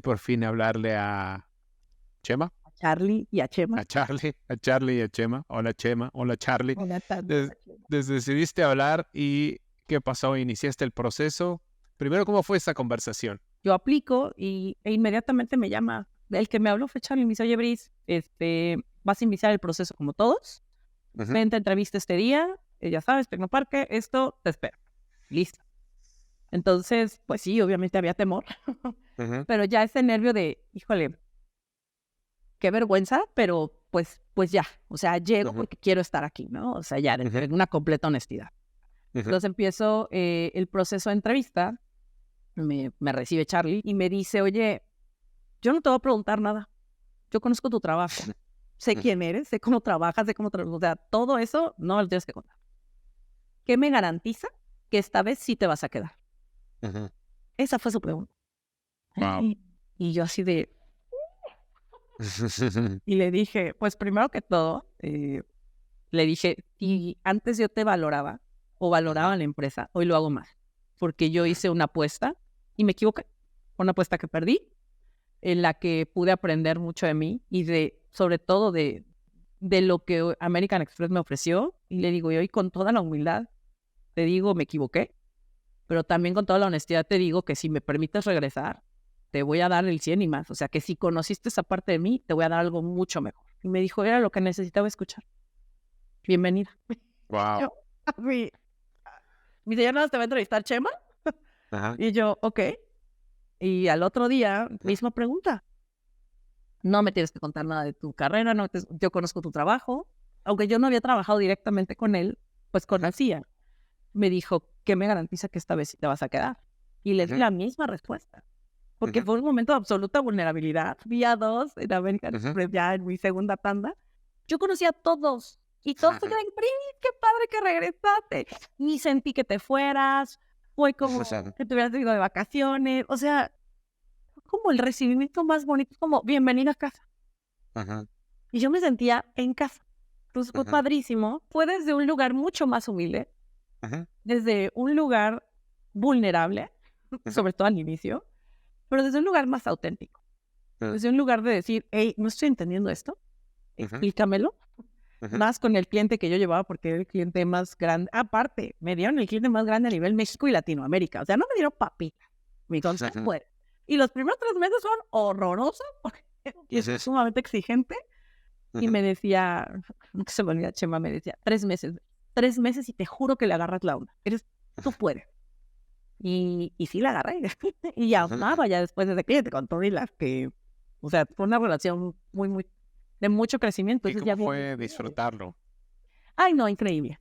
por fin hablarle a Chema.
A Charlie y a Chema.
A Charlie y a Chema. Hola Chema, hola Charlie.
Hola,
Decidiste hablar y ¿qué pasó? ¿Iniciaste el proceso? Primero, ¿cómo fue esa conversación?
Yo aplico e inmediatamente me llama. El que me habló fue Charlie, me dice, oye, Brice, vas a iniciar el proceso como todos. Vente a entrevista este día, ya sabes, Tecnoparque, esto te espero. Listo. Entonces, pues sí, obviamente había temor, pero ya ese nervio de, híjole, qué vergüenza, pero pues ya, o sea, llego porque quiero estar aquí, ¿no? O sea, ya, en una completa honestidad. Entonces empiezo el proceso de entrevista, me recibe Charlie y me dice, oye, yo no te voy a preguntar nada, yo conozco tu trabajo, sé quién eres, sé cómo trabajas, o sea, todo eso no me lo tienes que contar. ¿Qué me garantiza que esta vez sí te vas a quedar? Esa fue su pregunta.
Wow.
Y yo así de... Y le dije, pues primero que todo, le dije, si antes yo te valoraba o valoraba la empresa, hoy lo hago más. Porque yo hice una apuesta y me equivoqué. Una apuesta que perdí, en la que pude aprender mucho de mí y sobre todo de lo que American Express me ofreció. Y le digo, y hoy con toda la humildad, te digo, me equivoqué, pero también con toda la honestidad te digo que si me permites regresar, te voy a dar el 100 y más. O sea, que si conociste esa parte de mí, te voy a dar algo mucho mejor. Y me dijo, era lo que necesitaba escuchar. Bienvenida.
Wow.
Me dice, ¿ya no te va a entrevistar Chema? Y yo, ok. Y al otro día, misma pregunta. No me tienes que contar nada de tu carrera, yo conozco tu trabajo. Aunque yo no había trabajado directamente con él, pues conocía. Me dijo, ¿qué me garantiza que esta vez sí te vas a quedar? Y le di la misma respuesta. Porque fue un momento de absoluta vulnerabilidad. Día 2 en American Express, ya en mi segunda tanda. Yo conocía a todos. Y todos me dijeron, qué padre que regresaste. Ni sentí que te fueras. Fue como que te hubieras ido de vacaciones. O sea, como el recibimiento más bonito. Como, bienvenida a casa. Y yo me sentía en casa. Entonces fue padrísimo. Fue desde un lugar mucho más humilde. Desde un lugar vulnerable, sobre todo al inicio, pero desde un lugar más auténtico. Desde un lugar de decir, hey, no estoy entendiendo esto, explícamelo. Más con el cliente que yo llevaba, porque era el cliente más grande. Aparte, me dieron el cliente más grande a nivel México y Latinoamérica. O sea, no me dieron papita. Me dijeron, pues. Y los primeros 3 meses fueron horrorosos, porque es sumamente exigente. Y me decía, nunca se me olvida, Chema, me decía, 3 meses. 3 meses y te juro que le agarras la onda. Tú puedes. Y sí la agarré. Y ya amaba ya después de ese cliente con todo y las que... O sea, fue una relación muy de mucho crecimiento.
¿Y cómo fue disfrutarlo?
Ay, no, increíble.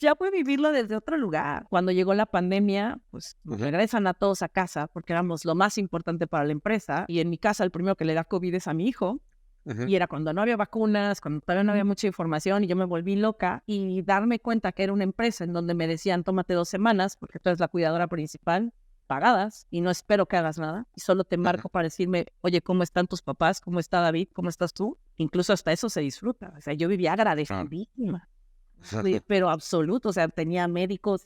ya fue vivirlo desde otro lugar. Cuando llegó la pandemia, pues regresan a todos a casa porque éramos lo más importante para la empresa. Y en mi casa el primero que le da COVID es a mi hijo. Y era cuando no había vacunas, cuando todavía no había mucha información y yo me volví loca. Y darme cuenta que era una empresa en donde me decían, tómate 2 semanas porque tú eres la cuidadora principal, pagadas, y no espero que hagas nada. Y solo te marco para decirme, oye, ¿cómo están tus papás? ¿Cómo está David? ¿Cómo estás tú? Incluso hasta eso se disfruta. O sea, yo vivía agradecidísima. Pero absoluto, o sea, tenía médicos,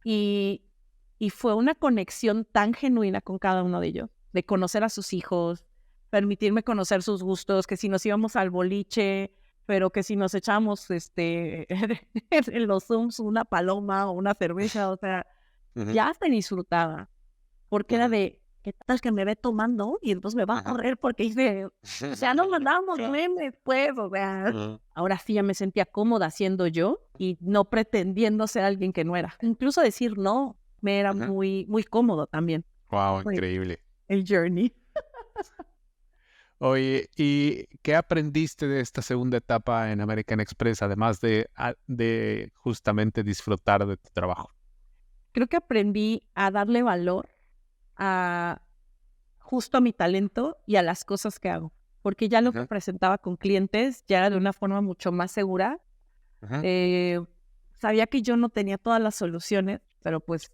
y fue una conexión tan genuina con cada uno de ellos, de conocer a sus hijos, permitirme conocer sus gustos, que si nos íbamos al boliche, pero que si nos echamos en los Zooms una paloma o una cerveza, o sea, ya se disfrutaba, porque era de, ¿qué tal que me ve tomando? Y entonces me va a correr porque dice, o sea, nos mandábamos memes, pues, o sea, ahora sí ya me sentía cómoda siendo yo y no pretendiendo ser alguien que no era. Incluso decir no, me era muy, muy cómodo también.
Wow, increíble.
El journey.
Oye, ¿y qué aprendiste de esta segunda etapa en American Express, además de justamente disfrutar de tu trabajo?
Creo que aprendí a darle valor justo a mi talento y a las cosas que hago, porque ya lo que presentaba con clientes ya era de una forma mucho más segura. Sabía que yo no tenía todas las soluciones, pero pues,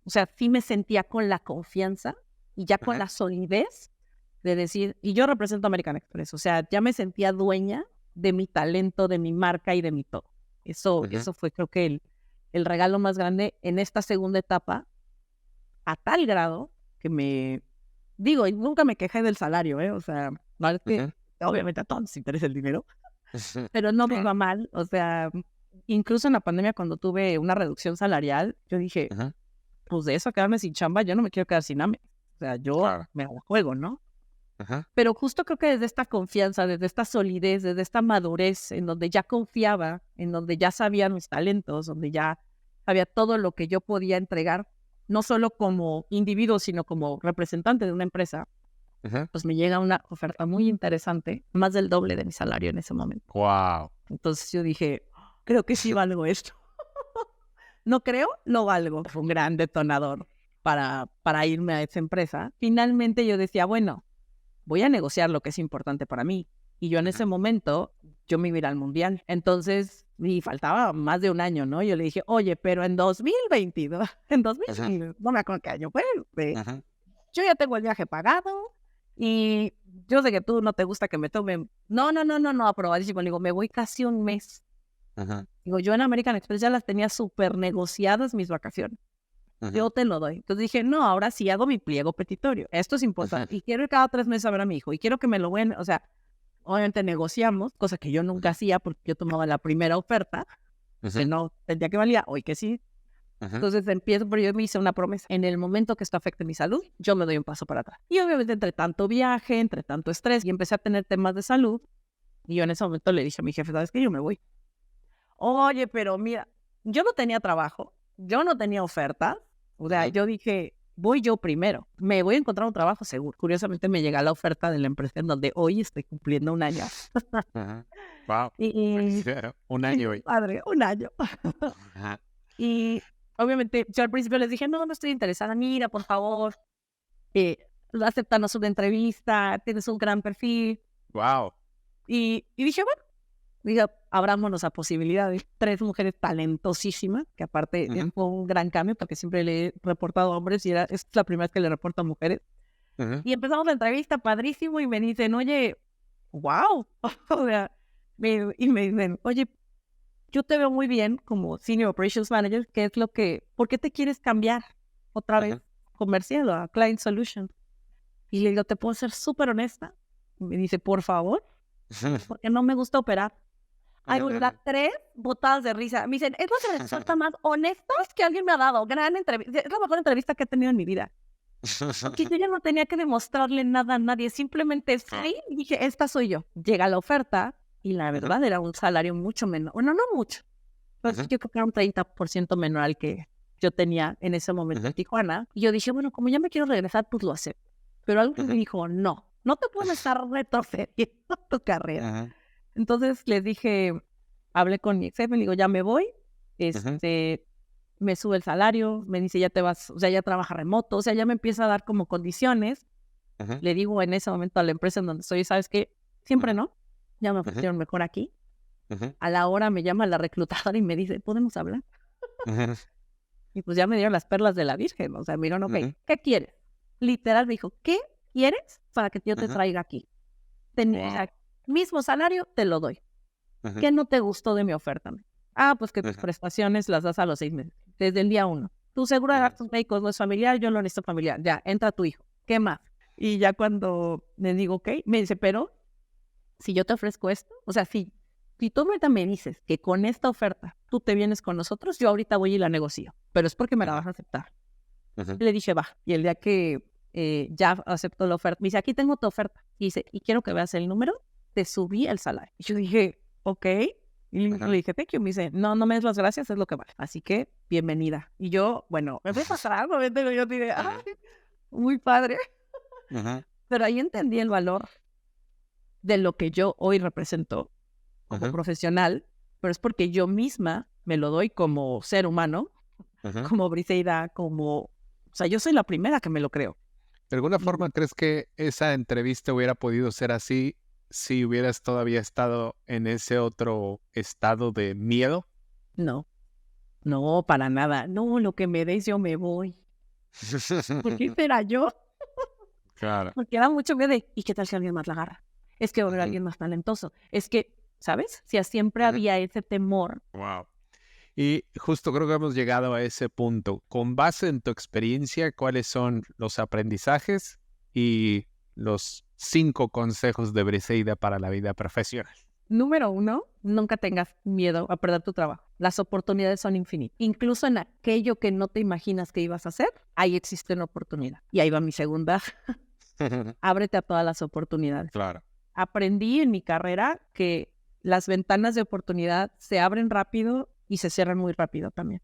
o sea, sí me sentía con la confianza y ya con la solidez de decir, y yo represento a American Express, o sea, ya me sentía dueña de mi talento, de mi marca y de mi todo. Eso fue, creo que el regalo más grande en esta segunda etapa, a tal grado que digo, y nunca me quejé del salario, o sea, no es que obviamente a todos nos interesa el dinero, pero no me va mal, o sea, incluso en la pandemia cuando tuve una reducción salarial, yo dije, pues de eso a quedarme sin chamba, yo no me quiero quedar sin AME, o sea, yo me la juego, ¿no? Pero justo creo que desde esta confianza, desde esta solidez, desde esta madurez, en donde ya confiaba, en donde ya sabía mis talentos, donde ya sabía todo lo que yo podía entregar, no solo como individuo, sino como representante de una empresa, pues me llega una oferta muy interesante, más del doble de mi salario en ese momento.
Wow.
Entonces yo dije, creo que sí valgo esto. No creo, lo valgo. Fue un gran detonador para irme a esa empresa. Finalmente yo decía, bueno, voy a negociar lo que es importante para mí. Y yo en ese momento, yo me iba a ir al Mundial. Entonces, y faltaba más de un año, ¿no? Yo le dije, oye, pero en 2022, no me acuerdo qué año fue, yo ya tengo el viaje pagado y yo sé que tú no te gusta que me tomen. No, aprobadísimo. Le digo, me voy casi un mes. Digo, yo en American Express ya las tenía súper negociadas mis vacaciones. Yo te lo doy. Entonces dije, no, ahora sí hago mi pliego petitorio. Esto es importante. Y quiero ir cada 3 meses a ver a mi hijo. Y quiero que me lo den, o sea, obviamente negociamos, cosa que yo nunca hacía porque yo tomaba la primera oferta. Que no, el día que valía, hoy que sí. Entonces empiezo, pero yo me hice una promesa. En el momento que esto afecte mi salud, yo me doy un paso para atrás. Y obviamente entre tanto viaje, entre tanto estrés, y empecé a tener temas de salud. Y yo en ese momento le dije a mi jefe, ¿sabes qué? Yo me voy. Oye, pero mira, yo no tenía trabajo, yo no tenía oferta. O sea, yo dije, voy yo primero, me voy a encontrar un trabajo seguro. Curiosamente me llega la oferta de la empresa en donde hoy estoy cumpliendo 1 año.
Wow.
Y
1 año hoy.
Padre, 1 año. Y obviamente yo al principio les dije, no estoy interesada, mira, por favor, acéptanos una entrevista, tienes un gran perfil.
Wow.
Y dije, bueno, abrámonos a posibilidades. 3 mujeres talentosísimas, que aparte fue un gran cambio, porque siempre le he reportado a hombres y es la primera vez que le reporto a mujeres. Y empezamos la entrevista, padrísimo, y me dicen, oye, wow. O sea, me dicen, oye, yo te veo muy bien como Senior Operations Manager, ¿por qué te quieres cambiar otra vez comercial o a Client Solution? Y le digo, ¿te puedo ser súper honesta? Y me dice, por favor, porque no me gusta operar. Ay, las 3 botadas de risa. Me dicen, es la respuesta más honesta que alguien me ha dado. Gran entrevista. Es la mejor entrevista que he tenido en mi vida. Porque yo ya no tenía que demostrarle nada a nadie. Simplemente salí y dije, esta soy yo. Llega la oferta y la verdad era un salario mucho menor. Bueno, no mucho. Pero yo creo que era un 30% menor al que yo tenía en ese momento en Tijuana. Y yo dije, bueno, como ya me quiero regresar, pues lo acepto. Pero algo me dijo, no te puedes estar retrocediendo tu carrera. Entonces les dije, hablé con mi ex jefe, le digo, ya me voy, Me sube el salario, me dice, ya te vas, o sea, ya trabaja remoto, o sea, ya me empieza a dar como condiciones. Le digo en ese momento a la empresa en donde estoy, ¿sabes qué? Siempre no, ya me ofrecieron mejor aquí. A la hora me llama la reclutadora y me dice, ¿podemos hablar? Y pues ya me dieron las perlas de la Virgen, o sea, me dijeron, ok, ¿qué quieres? Literal me dijo, ¿qué quieres para que yo te traiga aquí? O sea, mismo salario, te lo doy. ¿Qué no te gustó de mi oferta? Pues que tus prestaciones las das a los 6 meses, desde el día 1. Tu seguro de gastos médicos no es familiar, yo lo necesito familiar. Ya, entra tu hijo. ¿Qué más? Y ya cuando le digo, ok, me dice, pero si yo te ofrezco esto, o sea, si tú ahorita me dices que con esta oferta tú te vienes con nosotros, yo ahorita voy y la negocio, pero es porque me la vas a aceptar. Le dije, va. Y el día que ya aceptó la oferta, me dice, aquí tengo tu oferta. Y dice, y quiero que veas el número, te subí el salario. Y yo dije, ok. Y le dije, thank you. Me dice, no me des las gracias, es lo que vale. Así que, bienvenida. Y yo, bueno, me fue a pasar algo, pero yo dije, muy padre. Pero ahí entendí el valor de lo que yo hoy represento como profesional, pero es porque yo misma me lo doy como ser humano, como Briseida, o sea, yo soy la primera que me lo creo.
¿De alguna forma crees que esa entrevista hubiera podido ser así si hubieras todavía estado en ese otro estado de miedo?
No, para nada. No, lo que me des yo me voy. ¿Por qué será yo?
Claro.
Porque da mucho miedo de, ¿y qué tal si alguien más la agarra? Es que va a haber alguien más talentoso. Es que, ¿sabes? Si siempre había ese temor.
Wow. Y justo creo que hemos llegado a ese punto. Con base en tu experiencia, ¿cuáles son los aprendizajes y los 5 consejos de Briseida para la vida profesional?
Número 1, nunca tengas miedo a perder tu trabajo. Las oportunidades son infinitas. Incluso en aquello que no te imaginas que ibas a hacer, ahí existe una oportunidad. Y ahí va mi segunda. Ábrete a todas las oportunidades.
Claro.
Aprendí en mi carrera que las ventanas de oportunidad se abren rápido y se cierran muy rápido también.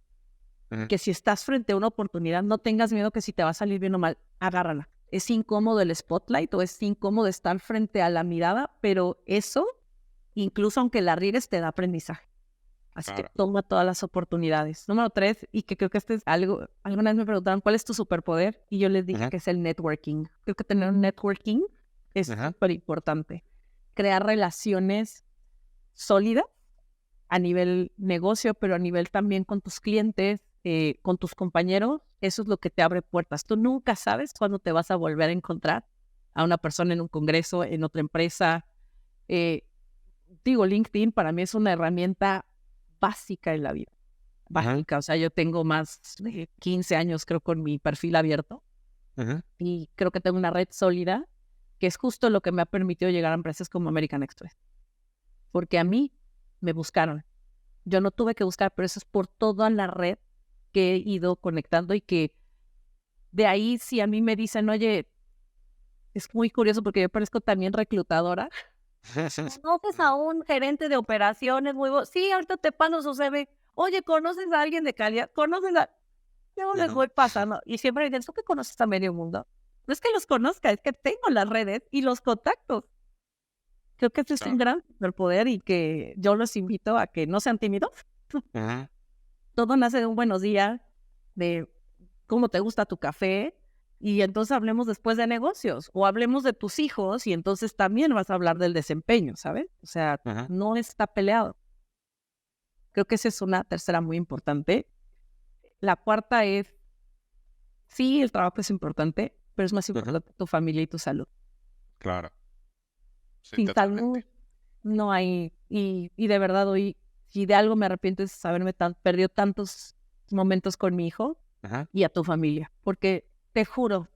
Que si estás frente a una oportunidad, no tengas miedo que si te va a salir bien o mal, agárrala. Es incómodo el spotlight o es incómodo estar frente a la mirada, pero eso, incluso aunque la riegues, te da aprendizaje. Así que toma todas las oportunidades. Número 3, y que creo que este es algo, alguna vez me preguntaron, ¿cuál es tu superpoder? Y yo les dije que es el networking. Creo que tener un networking es súper importante. Crear relaciones sólidas a nivel negocio, pero a nivel también con tus clientes, con tus compañeros. Eso es lo que te abre puertas. Tú nunca sabes cuándo te vas a volver a encontrar a una persona en un congreso, en otra empresa. LinkedIn para mí es una herramienta básica en la vida. Básica. O sea, yo tengo más de 15 años, creo, con mi perfil abierto. Y creo que tengo una red sólida, que es justo lo que me ha permitido llegar a empresas como American Express. Porque a mí me buscaron. Yo no tuve que buscar, pero eso es por toda la red que he ido conectando y que de ahí si a mí me dicen, oye, es muy curioso porque yo parezco también reclutadora. ¿Conoces a un gerente de operaciones muy bueno? Sí, ahorita te paso su CV. Oye, ¿conoces a alguien de calidad? ¿Conoces a...? Yo les voy pasando. Y siempre dicen, ¿tú qué conoces a medio mundo? No es que los conozca, es que tengo las redes y los contactos. Creo que este es un gran superpoder y que yo los invito a que no sean tímidos. Todo nace de un buenos días, de cómo te gusta tu café, y entonces hablemos después de negocios, o hablemos de tus hijos, y entonces también vas a hablar del desempeño, ¿sabes? O sea, no está peleado. Creo que esa es una tercera muy importante. La cuarta es, sí, el trabajo es importante, pero es más importante tu familia y tu salud.
Claro. Sí,
sin salud no hay, y de verdad hoy, si de algo me arrepiento es haberme perdido tantos momentos con mi hijo y a tu familia, porque te juro,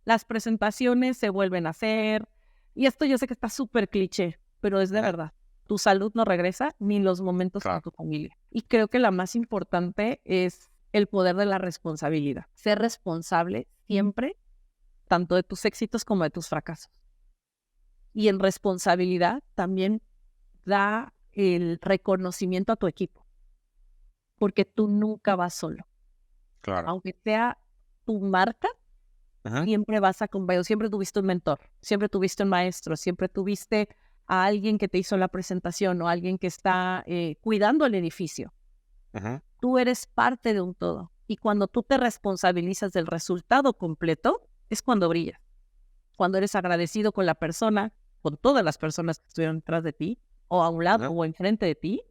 las presentaciones se vuelven a hacer, y esto yo sé que está súper cliché, pero es de verdad, tu salud no regresa ni los momentos con tu familia. Y creo que la más importante es el poder de la responsabilidad, ser responsable siempre, tanto de tus éxitos como de tus fracasos. Y en responsabilidad también da el reconocimiento a tu equipo. Porque tú nunca vas solo.
Claro.
Aunque sea tu marca, siempre vas a acompañar. Siempre tuviste un mentor, siempre tuviste un maestro, siempre tuviste a alguien que te hizo la presentación o alguien que está cuidando el edificio. tú eres parte de un todo. Y cuando tú te responsabilizas del resultado completo, es cuando brillas. Cuando eres agradecido con la persona, con todas las personas que estuvieron detrás de ti, o a un lado o enfrente de ti,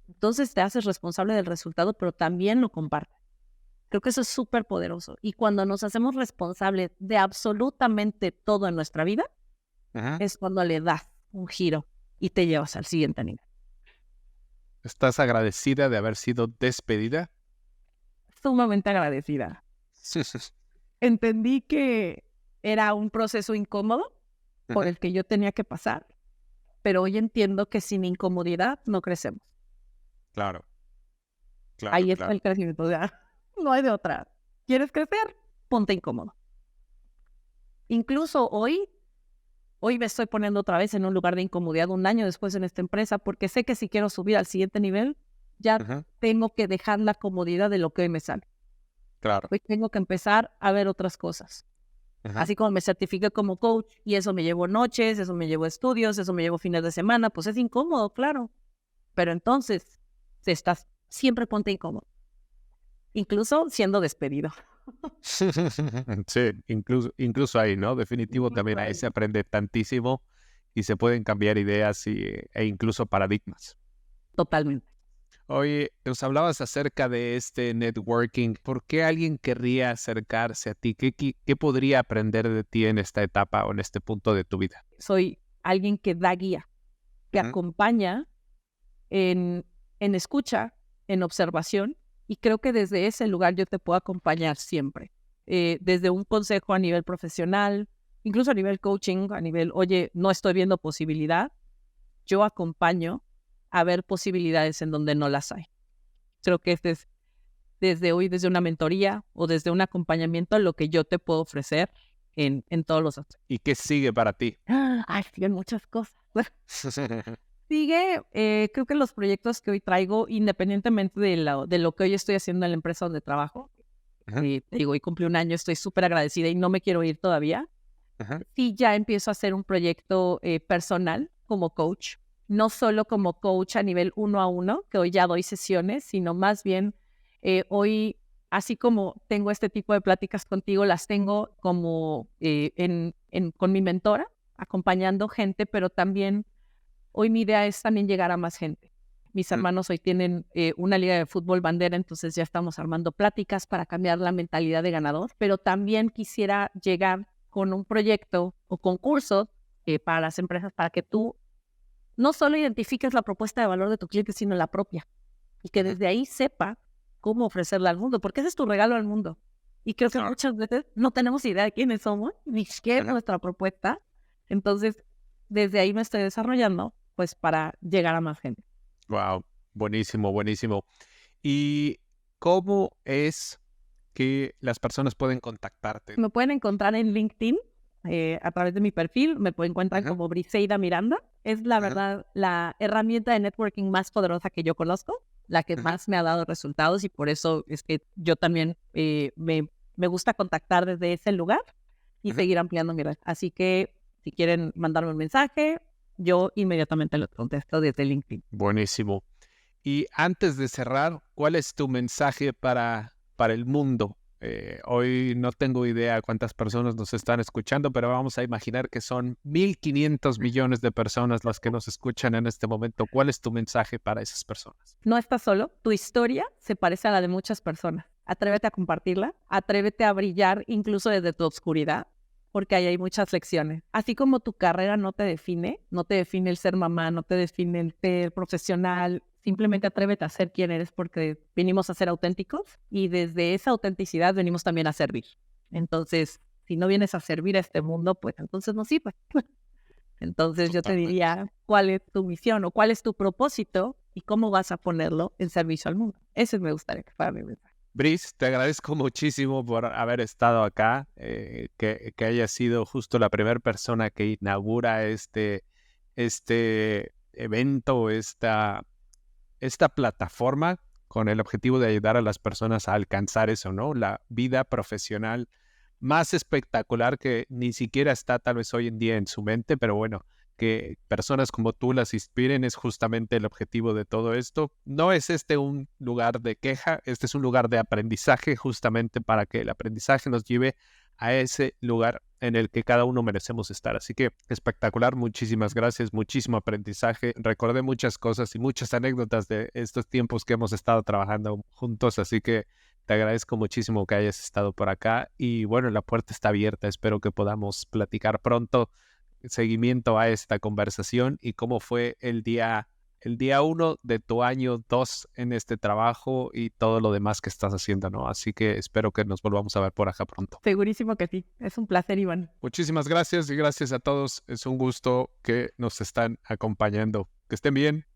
entonces te haces responsable del resultado, pero también lo compartes. Creo que eso es súper poderoso. Y cuando nos hacemos responsables de absolutamente todo en nuestra vida, es cuando le das un giro y te llevas al siguiente nivel.
¿Estás agradecida de haber sido despedida?
Sumamente agradecida. Entendí que era un proceso incómodo por el que yo tenía que pasar, pero hoy entiendo que sin incomodidad no crecemos.
Claro.
Ahí está el crecimiento. No hay de otra. ¿Quieres crecer? Ponte incómodo. Incluso hoy me estoy poniendo otra vez en un lugar de incomodidad 1 año después en esta empresa, porque sé que si quiero subir al siguiente nivel, ya tengo que dejar la comodidad de lo que hoy me sale.
Claro.
Hoy tengo que empezar a ver otras cosas. Así como me certifiqué como coach y eso me llevó noches, eso me llevó estudios, eso me llevó fines de semana, pues es incómodo, claro. Pero entonces, siempre ponte incómodo. Incluso siendo despedido.
Sí, incluso ahí, ¿no? Definitivo también ahí se aprende tantísimo y se pueden cambiar ideas e incluso paradigmas.
Totalmente.
Oye, nos hablabas acerca de este networking. ¿Por qué alguien querría acercarse a ti? ¿Qué podría aprender de ti en esta etapa o en este punto de tu vida?
Soy alguien que da guía, que acompaña en escucha, en observación, y creo que desde ese lugar yo te puedo acompañar siempre. Desde un consejo a nivel profesional, incluso a nivel coaching, a nivel, oye, no estoy viendo posibilidad, yo acompaño a ver posibilidades en donde no las hay. Creo que desde hoy, desde una mentoría o desde un acompañamiento, lo que yo te puedo ofrecer en todos los aspectos.
¿Y qué sigue para ti?
Siguen muchas cosas. Sigue, creo que los proyectos que hoy traigo, independientemente de lo que hoy estoy haciendo en la empresa donde trabajo, te digo, hoy cumplí 1 año, estoy súper agradecida y no me quiero ir todavía. Sí, ya empiezo a hacer un proyecto personal como coach, no solo como coach a nivel 1 a 1, que hoy ya doy sesiones, sino más bien hoy, así como tengo este tipo de pláticas contigo, las tengo como con mi mentora, acompañando gente, pero también hoy mi idea es también llegar a más gente. Mis hermanos hoy tienen una liga de fútbol bandera, entonces ya estamos armando pláticas para cambiar la mentalidad de ganador, pero también quisiera llegar con un proyecto o concurso para las empresas, para que tú no solo identifiques la propuesta de valor de tu cliente, sino la propia, y que desde ahí sepa cómo ofrecerla al mundo, porque ese es tu regalo al mundo. Y creo que muchas veces no tenemos idea de quiénes somos, ni qué es nuestra propuesta. Entonces, desde ahí me estoy desarrollando, pues, para llegar a más gente.
Wow, buenísimo, buenísimo. ¿Y cómo es que las personas pueden contactarte?
Me pueden encontrar en LinkedIn, a través de mi perfil, me pueden encontrar como Briseida Miranda. Es la verdad la herramienta de networking más poderosa que yo conozco, la que más me ha dado resultados, y por eso es que yo también me gusta contactar desde ese lugar y seguir ampliando mi red. Así que si quieren mandarme un mensaje, yo inmediatamente lo contesto desde LinkedIn.
Buenísimo. Y antes de cerrar, ¿cuál es tu mensaje para el mundo? Hoy no tengo idea cuántas personas nos están escuchando, pero vamos a imaginar que son 1.500 millones de personas las que nos escuchan en este momento. ¿Cuál es tu mensaje para esas personas?
No estás solo. Tu historia se parece a la de muchas personas. Atrévete a compartirla. Atrévete a brillar incluso desde tu oscuridad, porque ahí hay muchas lecciones. Así como tu carrera no te define el ser mamá, no te define el ser profesional, simplemente atrévete a ser quien eres, porque venimos a ser auténticos y desde esa autenticidad venimos también a servir. Entonces, si no vienes a servir a este mundo, pues entonces no sirve. Entonces yo te diría, ¿cuál es tu misión o cuál es tu propósito y cómo vas a ponerlo en servicio al mundo? Ese me gustaría que fuera mi mensaje.
Bris, te agradezco muchísimo por haber estado acá, que hayas sido justo la primera persona que inaugura este evento, esta plataforma con el objetivo de ayudar a las personas a alcanzar eso, ¿no? La vida profesional más espectacular que ni siquiera está tal vez hoy en día en su mente, pero bueno, que personas como tú las inspiren, es justamente el objetivo de todo esto. No es este un lugar de queja, este es un lugar de aprendizaje, justamente para que el aprendizaje nos lleve a ese lugar en el que cada uno merecemos estar. Así que espectacular, muchísimas gracias, muchísimo aprendizaje. Recordé muchas cosas y muchas anécdotas de estos tiempos que hemos estado trabajando juntos, así que te agradezco muchísimo que hayas estado por acá y bueno, la puerta está abierta. Espero que podamos platicar pronto, seguimiento a esta conversación y cómo fue el día 1 de tu año 2 en este trabajo y todo lo demás que estás haciendo, ¿no? Así que espero que nos volvamos a ver por acá pronto.
Segurísimo que sí. Es un placer, Iván.
Muchísimas gracias y gracias a todos. Es un gusto que nos están acompañando. Que estén bien.